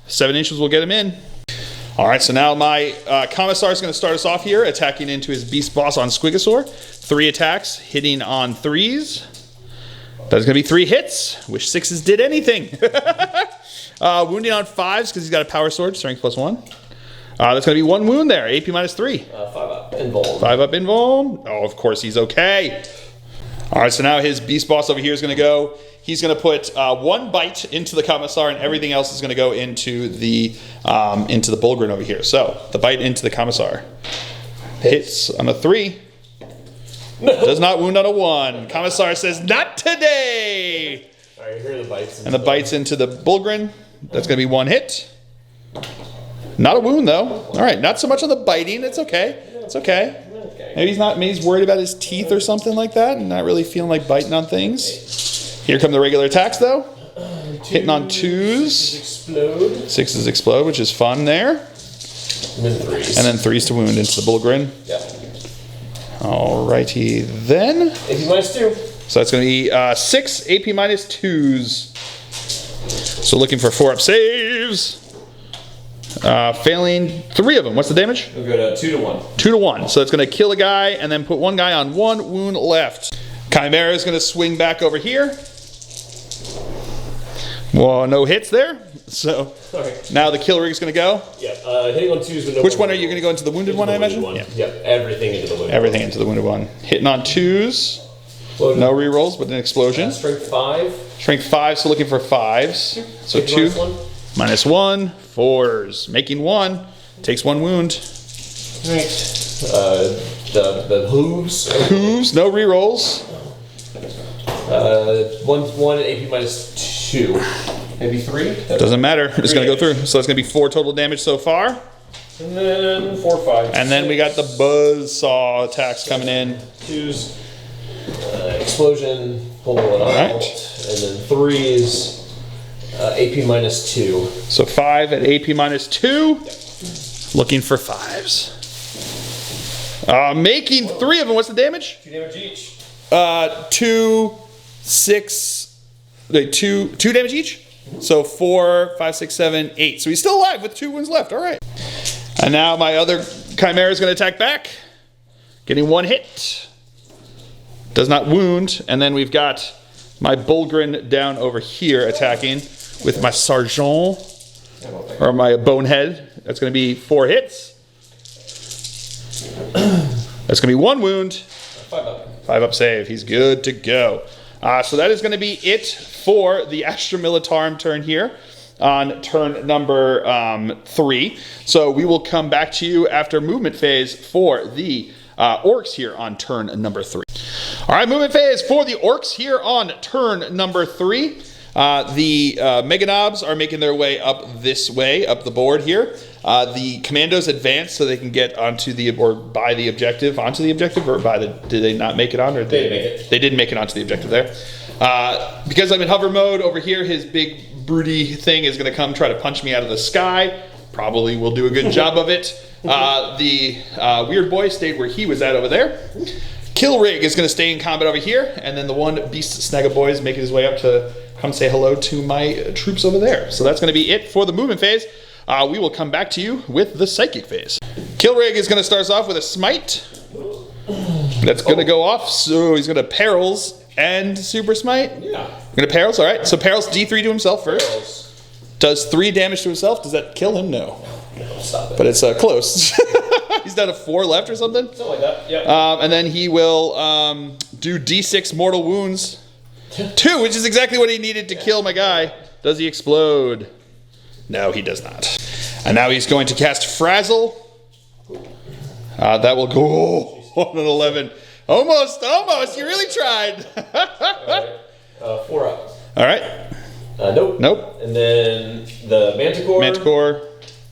7 inches will get him in. All right, so now my Commissar is going to start us off here, attacking into his beast boss on Squigosaur. 3 attacks, hitting on 3s. That is going to be 3 hits. Wish 6s did anything. Wounding on 5s because he's got a power sword, strength plus 1. That's going to be 1 wound there, AP minus 3. 5 up, invuln. 5 up invuln. Oh, of course he's okay. All right, so now his beast boss over here is going to go. He's going to put 1 bite into the Commissar, and everything else is going to go into the Bulgrin over here. So the bite into the Commissar hits on a 3. Does not wound on a 1. Commissar says, "Not today." All right, here are the bites. And the bites into the Bulgrin. That's going to be 1 hit. Not a wound though. All right, not so much on the biting. It's okay. It's okay. Maybe he's worried about his teeth or something like that, and not really feeling like biting on things. Here come the regular attacks though. Hitting on 2s. Explode. 6s explode, which is fun there. And then 3s. And then 3s to wound into the Bulgrin. Yeah. Alrighty then. AP minus 2. So that's going to be 6 AP minus 2s. So looking for 4 up saves. Failing 3 of them. What's the damage? We'll go to 2 to 1. 2 to 1. So it's going to kill a guy and then put 1 guy on 1 wound left. Chimera is going to swing back over here. Well, no hits there. So now the kill rig is going to go. Yeah, hitting on 2s with no. Which one are you going to go into the wounded one, I imagine? Yeah. Yep, everything into the wounded Everything into the wounded one. Hitting on 2s. No rerolls, but an explosion. Strength 5. Strength 5, so looking for 5s. So 2. Minus 1. 4s. Making 1. Takes 1 wound. Right. The hooves. Hooves, no rerolls. 1 AP minus 2. Maybe 3? Doesn't matter. It's going to go through. So it's going to be 4 total damage so far. And then 4, 5. And then we got the buzzsaw attacks coming in. 2s. Explosion. Pull it out. Right. And then 3s. AP minus 2. So 5 at AP minus 2. Looking for 5s. Making 3 of them. What's the damage? 2 damage each. 2, 6. Wait, 2 damage each? So 4, 5, 6, 7, 8. So he's still alive with 2 wounds left. All right. And now my other Chimera is going to attack back. Getting 1 hit. Does not wound. And then we've got my Bulgrin down over here attacking with my Sergeant. Or my Bonehead. That's going to be 4 hits. That's going to be 1 wound. 5 up. 5 up save. He's good to go. So that is going to be it for the Astra Militarum turn here on turn number 3. So we will come back to you after movement phase for the orcs here on turn number 3. All right, movement phase for the orcs here on turn number 3. The Meganobs are making their way up this way, up the board here. The commandos advance so they can get onto the, or by the objective, onto the objective, or by the, did they not make it on? Or they make it. They didn't make it onto the objective there. Because I'm in hover mode over here, his big broody thing is going to come try to punch me out of the sky. Probably will do a good job of it. The weird boy stayed where he was at over there. Killrig is going to stay in combat over here, and then the one beast snagga boy is making his way up to come say hello to my troops over there. So that's going to be it for the movement phase. We will come back to you with the psychic phase. Killrig is going to start us off with a smite. That's going to go off, so he's going to perils and super smite. Yeah. Going to perils, all right. So perils D3 to himself first. Perils. Does 3 damage to himself. Does that kill him? No. No, stop it. But it's close. He's down to 4 left or something. Something like that, yeah. And then he will do D6 mortal wounds. 2, which is exactly what he needed to kill my guy. Does he explode? No, he does not. And now he's going to cast Frazzle. That will go on an 11. Almost. You really tried. All right. 4 up. All right. Nope. And then the Manticore.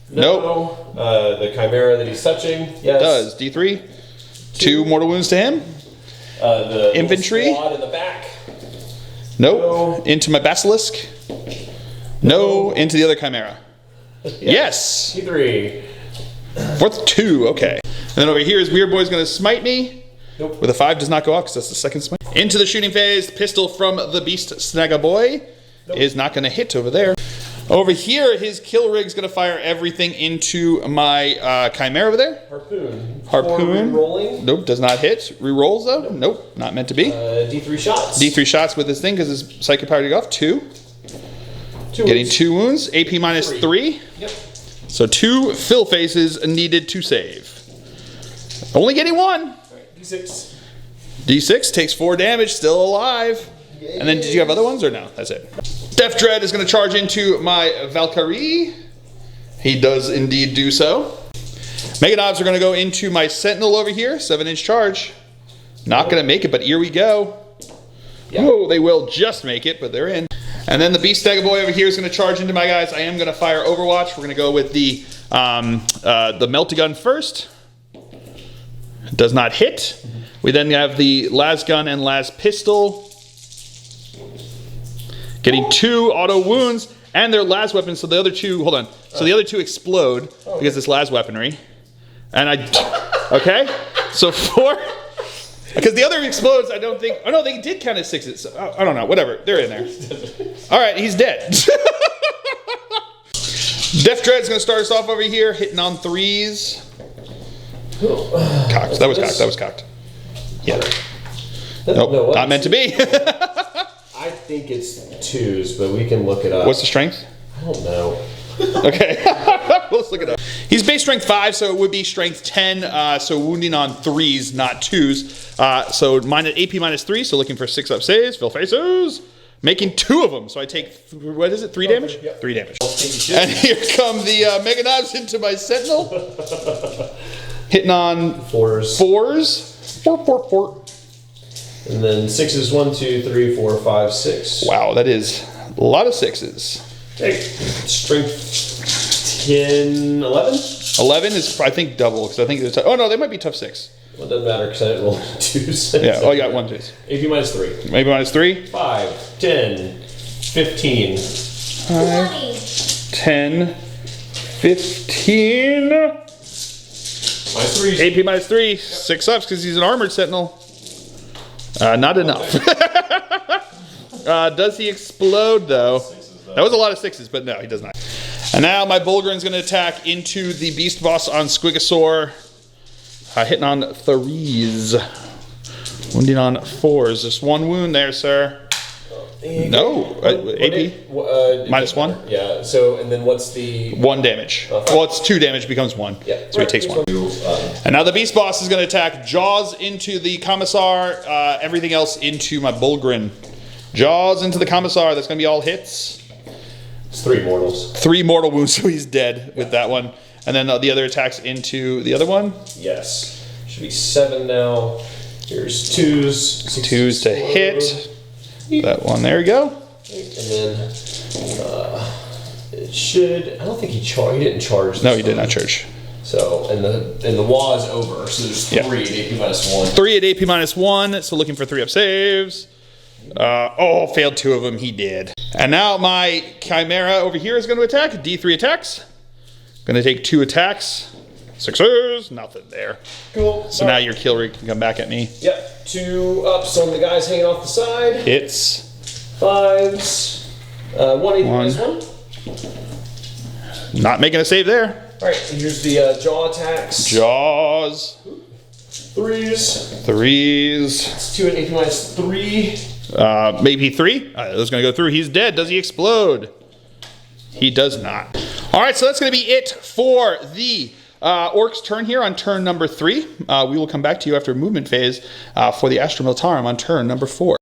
Nope. The Chimera that he's touching. Yes. Does. D3. 2 mortal wounds to him. The infantry. Squad in the back. Nope. No. Into my Basilisk. No. Into the other Chimera. Yes. T3. Fourth 2. Okay. And then over here is Weird Boy's going to smite me. Nope. With a 5 does not go off because that's the second smite. Into the shooting phase. Pistol from the Beast Snagga Boy is not going to hit over there. Over here, his Killrig's going to fire everything into my Chimera over there. Harpoon. Rolling. Nope, does not hit. Rerolls though? Nope, not meant to be. D3 shots. D3 shots with this thing because his psychic power to go off. 2. Getting 2 wounds. AP minus 3. Yep. So 2 fill faces needed to save. Only getting 1. Right, D6. D6 takes 4 damage, still alive. And then did you have other ones or no? That's it. Death Dread is going to charge into my Valkyrie. He does indeed do so. Meganobs are going to go into my Sentinel over here. 7-inch charge. Not going to make it, but here we go. Yeah. Whoa, they will just make it, but they're in. And then the Beast Snagga Boy over here is going to charge into my guys. I am going to fire Overwatch. We're going to go with the Meltagun first. Does not hit. We then have the Las Gun and Las Pistol. Getting 2 auto wounds and their las weapons. So the other 2, hold on. So the other 2 explode because it's las weaponry. And okay. So 4, because the other explodes, I don't think, oh no, they did count as 6s. So, I don't know, whatever. They're in there. All right, he's dead. Death Dread's going to start us off over here, hitting on 3s. Cocked. That was cocked. Yeah. Nope, not meant to be. I think it's 2s, but we can look it up. What's the strength? I don't know. Okay, let's look it up. He's base strength 5, so it would be strength 10. So wounding on 3s, not 2s. So AP minus 3, so looking for 6 up saves, fill faces. Making 2 of them, so I take, what is it, 3 damage? Yep. 3 damage. And here come the Meganobs into my Sentinel. Hitting on 4s. 4. And then 6s, 1, 2, 3, 4, 5, 6. Wow, that is a lot of 6s. Hey, strength 10, 11? 11 is, I think, double, because I think it's, oh no, they might be tough 6. Well, it doesn't matter, because I didn't roll 2s. Yeah, oh, you got 1 2s. AP minus 3. Maybe minus 3? 5, 10, 15. 5, 10, 15. Minus 3. AP minus 3. Yep. 6 ups, because he's an armored Sentinel. Not enough. Does he explode, though? That was a lot of 6s, but no, he does not. And now my Bulgrin's going to attack into the Beast Boss on Squigosaur. Hitting on 3s. Wounding on 4s. Just 1 wound there, sir. No. AP? Minus 1? Yeah, so, and then what's the... 1 damage. Well, it's 2 damage, becomes 1. Yeah. So he takes 1. And now the Beast Boss is going to attack Jaws into the Commissar, everything else into my Bulgrin. Jaws into the Commissar. That's going to be all hits. It's 3 mortals. 3 mortal wounds, so he's dead with that one. And then the other attacks into the other one. Yes. Should be 7 now. Here's 2s. 2s to hit. That one, there we go. And then it should. I don't think he charged. He didn't charge. No, he did not charge. So and the WAAAGH is over. So there's 3 at AP -1. 3 at AP -1. So looking for 3 up saves. Failed 2 of them. He did. And now my Chimera over here is going to attack. D3 attacks. Going to take 2 attacks. 6s. Nothing there. Cool. So now your kill rig can come back at me. Yep. 2 ups on the guys hanging off the side. Hits. 5s. 1 AP -1. Not making a save there. All right. Here's the jaw attacks. Jaws. 3s. 3s. It's 2 at AP -3. Maybe 3. That's going to go through. He's dead. Does he explode? He does not. All right, so that's going to be it for the Orcs turn here on turn number 3. We will come back to you after movement phase for the Astra Militarum on turn number 4.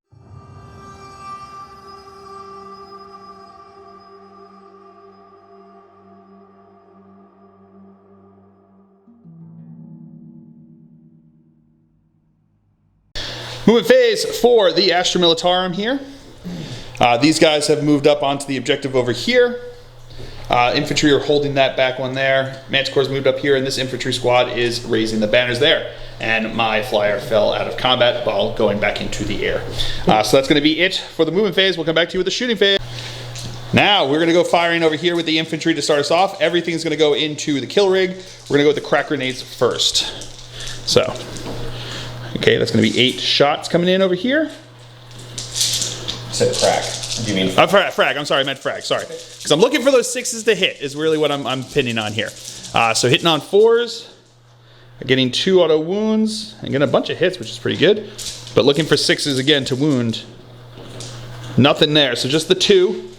Movement phase for the Astra Militarum here. These guys have moved up onto the objective over here. Infantry are holding that back one there. Manticore's moved up here, and this infantry squad is raising the banners there. And my flyer fell out of combat while going back into the air. So that's going to be it for the movement phase. We'll come back to you with the shooting phase. Now we're going to go firing over here with the infantry to start us off. Everything's going to go into the kill rig. We're going to go with the crack grenades first. So, okay, that's going to be 8 shots coming in over here. You said crack. Do you mean frag? I'm sorry, I meant frag. Sorry, because I'm looking for those 6s to hit. Is really what I'm pinning on here. So hitting on 4s, getting 2 auto wounds, and getting a bunch of hits, which is pretty good. But looking for 6s again to wound. Nothing there. So just the 2.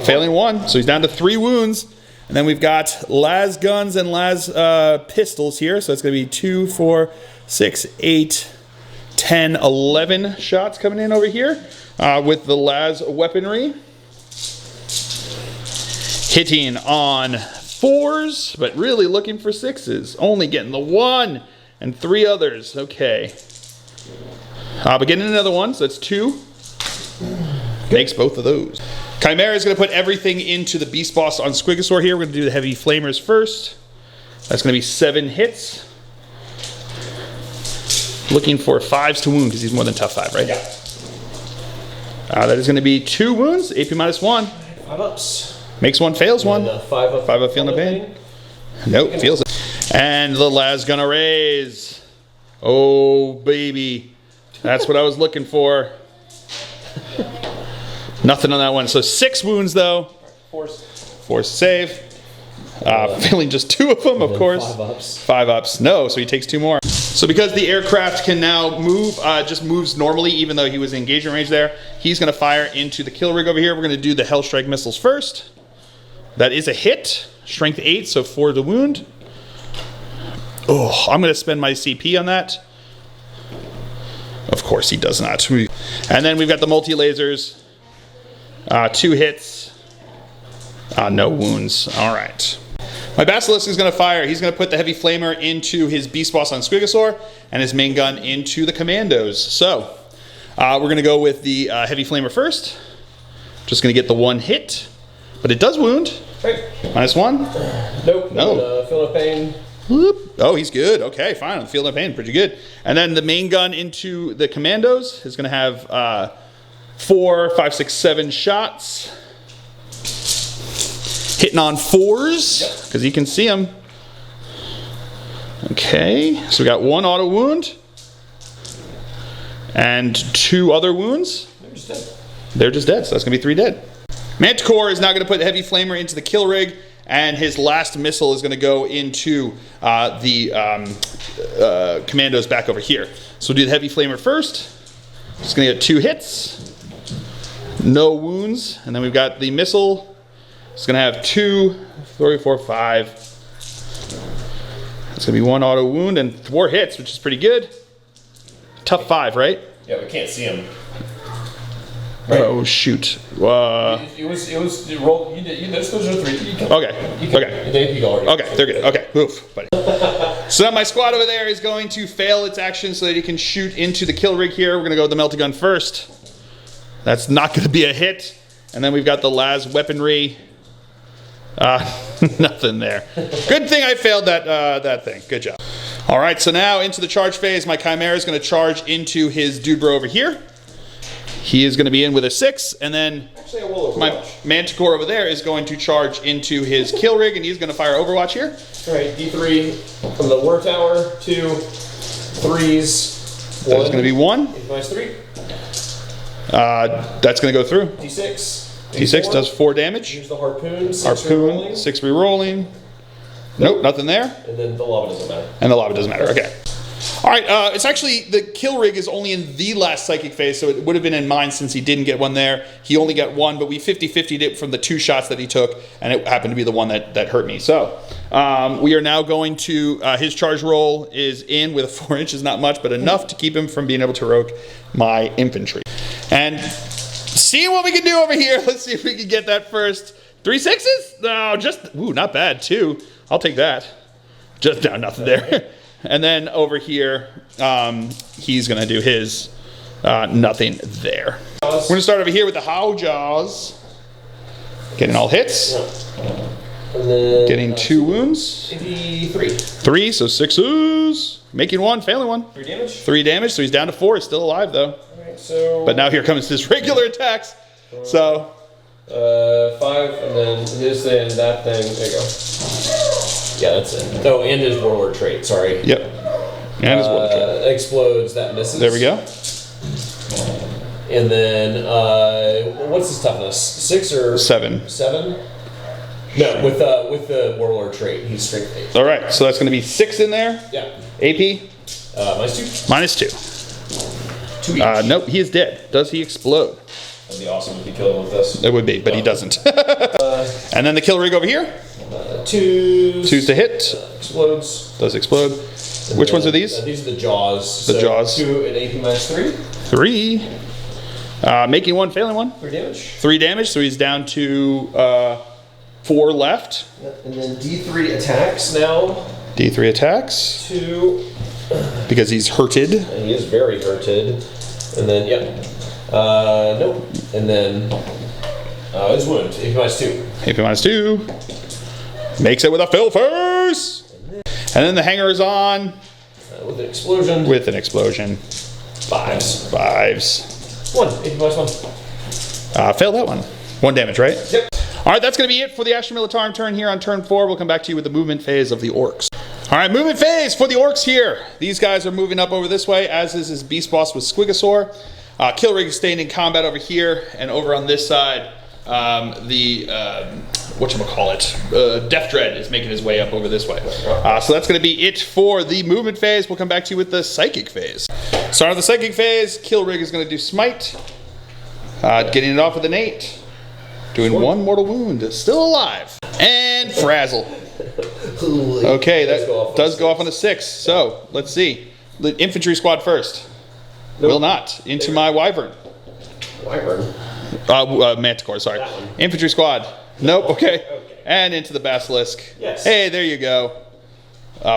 Failing 1. So he's down to 3 wounds. And then we've got las guns and las pistols here. So it's going to be 2, 4, 6, 8, 10, 11 shots coming in over here with the las weaponry. Hitting on 4s, but really looking for 6s. Only getting the 1 and 3 others. Okay. But getting another 1, so that's 2. Makes both of those. Chimera is going to put everything into the Beast Boss on Squigosaur here. We're going to do the heavy flamers first. That's going to be 7 hits. Looking for 5s to wound because he's more than tough 5, right? Yeah. That is going to be 2 wounds, AP -1. 5 ups. Makes 1, fails 1. 5 up. 5 up, feeling the pain. Nope, feels it. And the lad's gonna raise. Oh, baby. That's what I was looking for. Nothing on that one. So 6 wounds, though. Force save. Feeling just 2 of them, of course. 5 ups. 5 ups. No, so he takes 2 more. So because the aircraft can now move, just moves normally, even though he was in engagement range there, he's going to fire into the kill rig over here. We're going to do the Hellstrike missiles first. That is a hit. Strength 8, so 4 to wound. Oh, I'm going to spend my CP on that. Of course he does not. And then we've got the multi-lasers. 2 hits. No wounds. All right. My Basilisk is going to fire. He's going to put the heavy flamer into his Beast Boss on Squigosaur and his main gun into the commandos. So we're going to go with the heavy flamer first. Just going to get the 1 hit. But it does wound. Right. -1. Nope. No. Feel no pain. Whoop. Oh, he's good. Okay, fine. I'm feeling pain. Pretty good. And then the main gun into the commandos is going to have 4, 5, 6, 7 shots. Hitting on 4s, because you can see them. Okay, so we got 1 auto wound. And 2 other wounds. They're just dead. They're just dead, so that's going to be 3 dead. Manticore is now going to put the heavy flamer into the kill rig, and his last missile is going to go into the commandos back over here. So we'll do the heavy flamer first. Just going to get 2 hits. No wounds. And then we've got the missile. It's going to have 2, 3, 4, 5. It's going to be 1 auto wound and 4 hits, which is pretty good. Tough 5, right? Yeah, we can't see him. Right. Oh shoot! It was roll. Those are 3. Okay, they're good. Okay, oof, buddy. So now my squad over there is going to fail its action so that it can shoot into the kill rig here. We're gonna go with the melta gun first. That's not gonna be a hit. And then we've got the las weaponry. Nothing there. Good thing I failed that thing. Good job. All right, so now into the charge phase. My Chimera is gonna charge into his dude bro over here. He is going to be in with a 6, and then my Manticore over there is going to charge into his kill rig, and he's going to fire Overwatch here. All right, D3 from the war tower, 2 3s. That is going to be 1. Minus 3. That's going to go through. D6. D6 does 4 damage. Here's the harpoon. 6 harpoon. 6 rerolling. Nope, nothing there. And then the lava doesn't matter. And the lava doesn't matter. Okay. All right, it's actually, the kill rig is only in the last psychic phase, so it would have been in mine since he didn't get one there. He only got 1, but we 50-50'd it from the 2 shots that he took, and it happened to be the one that hurt me. So we are now going to, his charge roll is in with a 4 inches, not much, but enough to keep him from being able to rogue my infantry. And seeing what we can do over here, let's see if we can get that first. 3 6s? No, just, ooh, not bad, 2. I'll take that. Just, no, nothing there. And then over here, he's going to do his nothing there. We're going to start over here with the How Jaws. Getting all hits. And then, getting 2 wounds. 3. 3, so 6s. Making 1, failing 1. 3 damage? 3 damage, so he's down to 4. He's still alive, though. All right, so... But now here comes his regular attacks. So... 5, and then his thing, that thing. There you go. Yeah, that's it. Oh, and his warlord trait, sorry. Yep. And his warlord trait. Explodes, that misses. There we go. And then, what's his toughness? 6 or? 7. 7? No, with the warlord trait, he's strength 8. All right, so that's going to be 6 in there. Yeah. AP? Minus 2. -2. 2 each. Nope, he is dead. Does he explode? That'd be awesome if he killed him with this. It would be, but he doesn't. And then the kill rig over here. 2s to hit. Explodes. Does explode. And which then, ones are these? These are the jaws. The jaws. 2 and AP minus 3. 3. Making 1, failing 1. 3 damage. 3 damage, so he's down to 4 left. And then D3 attacks now. D3 attacks. 2. Because he's hurted. And he is very hurted. And then, yep. Nope. And then his wound. AP minus 2. AP minus 2. Makes it with a fill first. And then the hanger is on. With an explosion. With an explosion. 5s. 5s. 1. AP minus 1. Failed that one. 1 damage, right? Yep. All right, that's going to be it for the Astra Militarum turn here on turn 4. We'll come back to you with the movement phase of the orcs. All right, movement phase for the orcs here. These guys are moving up over this way, as is his beast boss with Squigosaur. Kill rig is staying in combat over here, and over on this side, whatchamacallit, Death Dread is making his way up over this way. So that's going to be it for the movement phase. We'll come back to you with the psychic phase. Start of the psychic phase, kill rig is going to do smite. Getting it off with an 8. Doing 1 mortal wound. Still alive. And frazzle. Okay, that does go off on a 6. So, let's see. The infantry squad first. Nope. Will not. Into my wyvern. Wyvern? Manticore, sorry. Infantry squad. Nope, okay. And into the basilisk. Yes. Hey, there you go.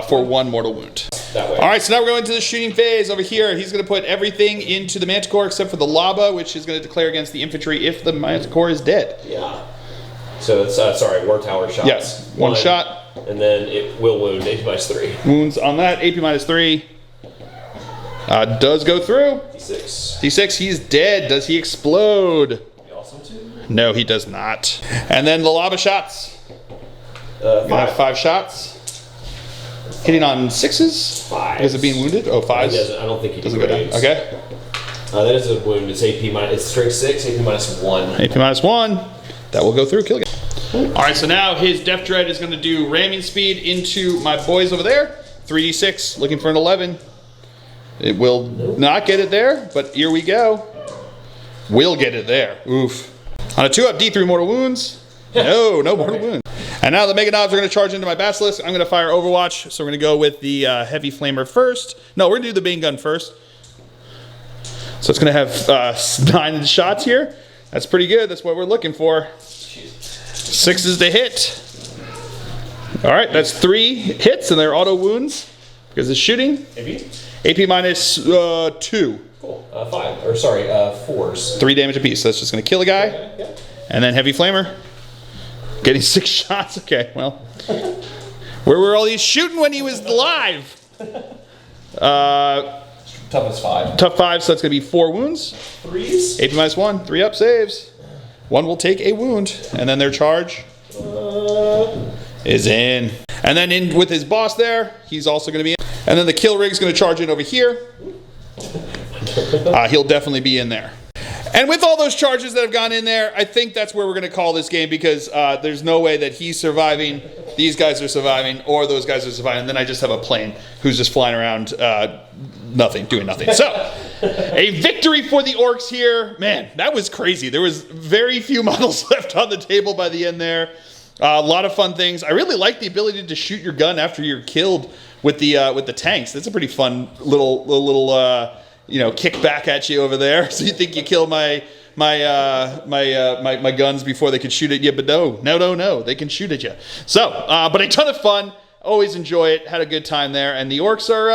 For 1 mortal wound. That way. All right, so now we're going to the shooting phase over here. He's going to put everything into the Manticore except for the lava, which is going to declare against the infantry if the Manticore is dead. Yeah. So it's, sorry, war tower shots. Yes, 1 shot. And then it will wound, AP minus 3. Wounds on that, AP minus 3. Does go through. D6. D6, he's dead. Does he explode? Awesome too. No, he does not. And then the lava shots. 5 shots. Hitting on 6s? 5s. Is it being wounded? Oh, 5s? I don't think he doesn't go down. Okay. That is a wound. It's AP minus. It's strength 6. AP minus 1. AP minus 1. That will go through. Kill again. All right. So now his Death Dread is going to do ramming speed into my boys over there. 3d6. Looking for an 11. It will not get it there, but here we go. Will get it there. Oof. On a 2-up, D3 mortal wounds. No mortal wounds. And now the Mega Knobs are going to charge into my Basilisk. I'm going to fire Overwatch, so we're going to go with the Heavy Flamer first. No, we're going to do the Bane Gun first. So it's going to have 9 shots here. That's pretty good. That's what we're looking for. 6s to hit. All right, that's 3 hits, and they're auto wounds because it's shooting. AP minus 2. Cool. 5. Or sorry, 4s. 3 damage apiece. So that's just going to kill a guy. Okay, yeah. And then heavy flamer. Getting 6 shots. Okay, well. Where were all these shooting when he was alive? Toughness 5. Tough 5, so that's going to be 4 wounds. 3s? AP minus 1. 3 up saves. 1 will take a wound. And then their charge is in. And then in with his boss there, he's also going to be in. And then the kill rig's going to charge in over here. He'll definitely be in there. And with all those charges that have gone in there, I think that's where we're going to call this game because there's no way that he's surviving, these guys are surviving, or those guys are surviving. And then I just have a plane who's just flying around doing nothing. So, a victory for the Orcs here. Man, that was crazy. There was very few models left on the table by the end there. A lot of fun things. I really like the ability to shoot your gun after you're killed with the tanks. That's a pretty fun little kick back at you over there. So you think you kill my guns before they can shoot at you, but no, they can shoot at you. So, but a ton of fun. Always enjoy it. Had a good time there, and the Orcs are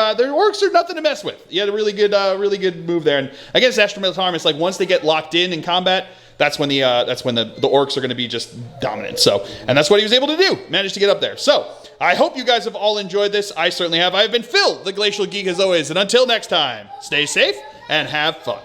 nothing to mess with. You had a really good move there. And against Astra Militarum, it's like once they get locked in combat, that's when the Orcs are going to be just dominant. So, and that's what he was able to do. Managed to get up there. So, I hope you guys have all enjoyed this. I certainly have. I've been Phil, the Glacial Geek, as always. And until next time, stay safe and have fun.